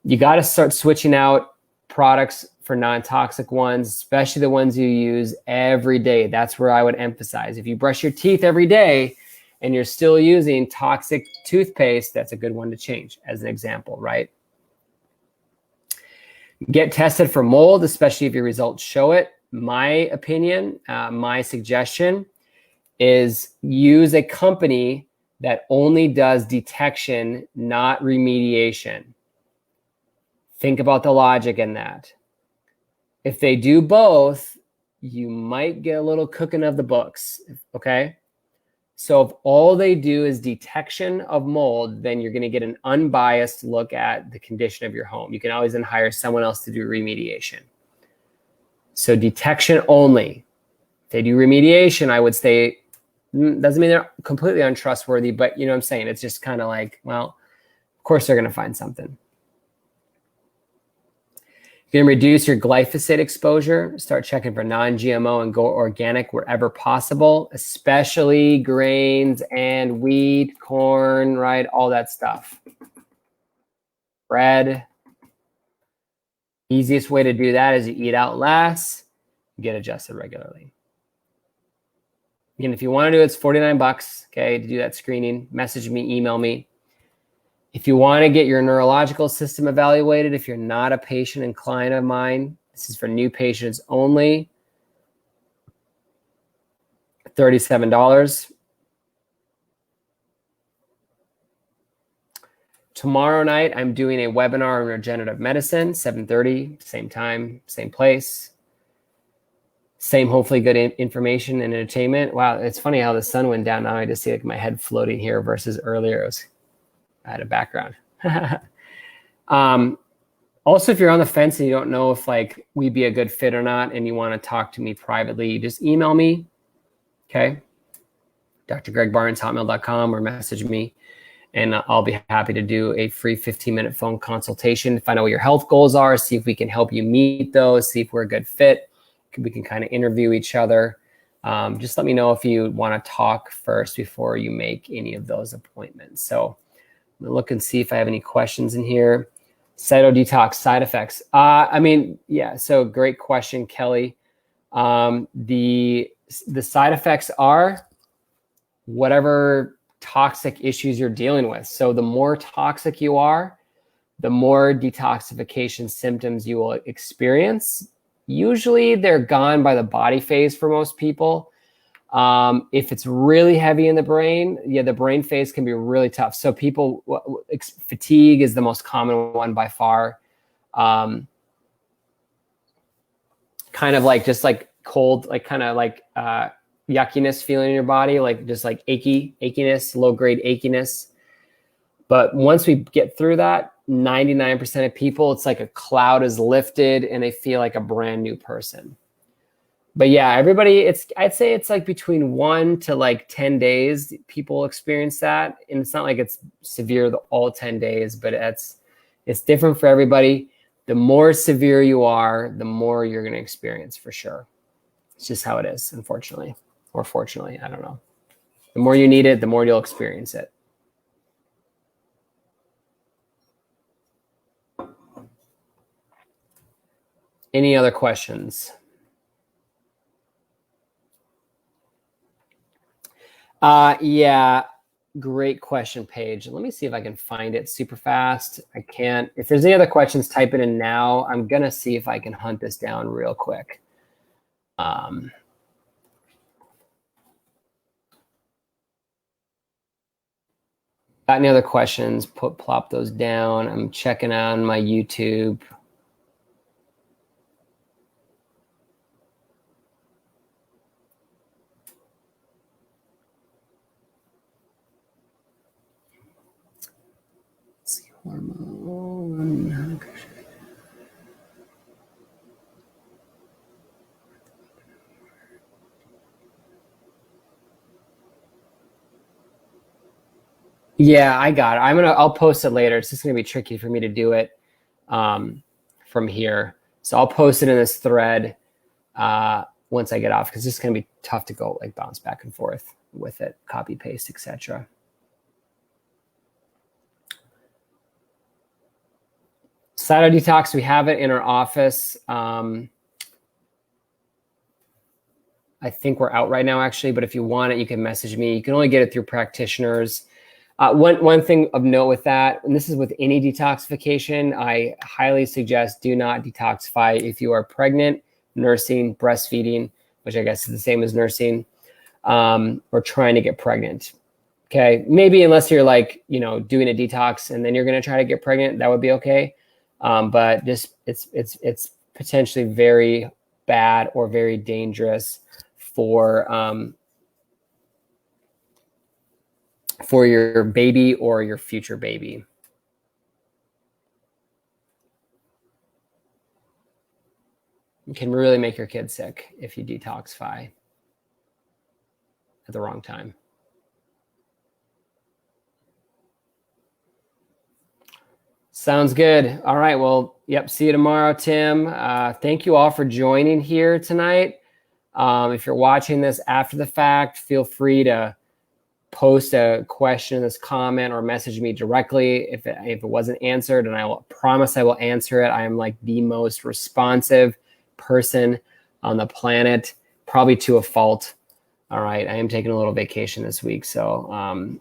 You got to start switching out products for non-toxic ones, especially the ones you use every day. That's where I would emphasize. If you brush your teeth every day and you're still using toxic toothpaste, that's a good one to change, as an example, right? Get tested for mold, especially if your results show it. My opinion, my suggestion is use a company that only does detection, not remediation. Think about the logic in that. If they do both, you might get a little cooking of the books, okay? So if all they do is detection of mold, then you're going to get an unbiased look at the condition of your home. You can always then hire someone else to do remediation. So detection only. If they do remediation, I would say, doesn't mean they're completely untrustworthy, but you know what I'm saying? It's just kind of like, well, of course they're going to find something. You can reduce your glyphosate exposure, start checking for non-GMO and go organic wherever possible, especially grains and wheat, corn, right? All that stuff. Bread. Easiest way to do that is you eat out less, get adjusted regularly. Again, if you want to do it, it's $49, okay, to do that screening. Message me, email me. If you want to get your neurological system evaluated, if you're not a patient and client of mine, this is for new patients only, $37. Tomorrow night, I'm doing a webinar on regenerative medicine, 7:30, same time, same place. Same, hopefully good information and entertainment. Wow, it's funny how the sun went down. Now I just see like my head floating here versus earlier I had a background. Also, if you're on the fence and you don't know if like we'd be a good fit or not and you want to talk to me privately, just email me, okay? drgregbarnes@hotmail.com or message me. And I'll be happy to do a free 15-minute phone consultation, find out what your health goals are, see if we can help you meet those, see if we're a good fit. We can kind of interview each other. Just let me know if you want to talk first before you make any of those appointments. So I'm going to look and see if I have any questions in here. Cytodetox side effects. Yeah, so great question, Kelly. The side effects are whatever toxic issues you're dealing with. So the more toxic you are, the more detoxification symptoms you will experience. Usually they're gone by the body phase for most people. If it's really heavy in the brain, yeah, the brain phase can be really tough. So people, fatigue is the most common one by far. Kind of like just like cold, like kind of like yuckiness feeling in your body, like just like achiness, low grade achiness. But once we get through that, 99% of people, it's like a cloud is lifted and they feel like a brand new person. But yeah, everybody, I'd say it's like between 1 to like 10 days, people experience that. And it's not like it's severe all 10 days, but it's different for everybody. The more severe you are, the more you're going to experience for sure. It's just how it is, unfortunately, or fortunately, I don't know. The more you need it, the more you'll experience it. Any other questions? Yeah, great question, Paige. Let me see if I can find it super fast. I can't. If there's any other questions, type it in now. I'm going to see if I can hunt this down real quick. Got any other questions? Plop those down. I'm checking on my YouTube. Let's see, hormone. Yeah, I got it. I'll post it later. It's just gonna be tricky for me to do it from here. So I'll post it in this thread once I get off, because it's gonna be tough to go like bounce back and forth with it, copy paste, etc. Cytodetox, we have it in our office. I think we're out right now, actually, but if you want it, you can message me. You can only get it through practitioners. One thing of note with that, and this is with any detoxification, I highly suggest do not detoxify if you are pregnant, nursing, breastfeeding, which I guess is the same as nursing, or trying to get pregnant. Okay, maybe unless you're like, doing a detox and then you're going to try to get pregnant, that would be okay. But just it's potentially very bad or very dangerous for for your baby or your future baby. You can really make your kid sick if you detoxify at the wrong time. Sounds good. All right. Well, yep. See you tomorrow, Tim. Thank you all for joining here tonight. If you're watching this after the fact, feel free to post a question in this comment or message me directly if it wasn't answered, and I will promise I will answer it. I am like the most responsive person on the planet, probably to a fault. All right. I am taking a little vacation this week, so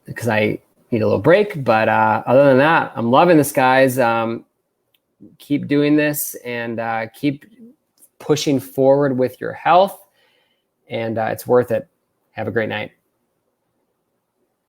because I need a little break, but other than that, I'm loving this, guys. Keep doing this and keep pushing forward with your health, and it's worth it. Have a great night.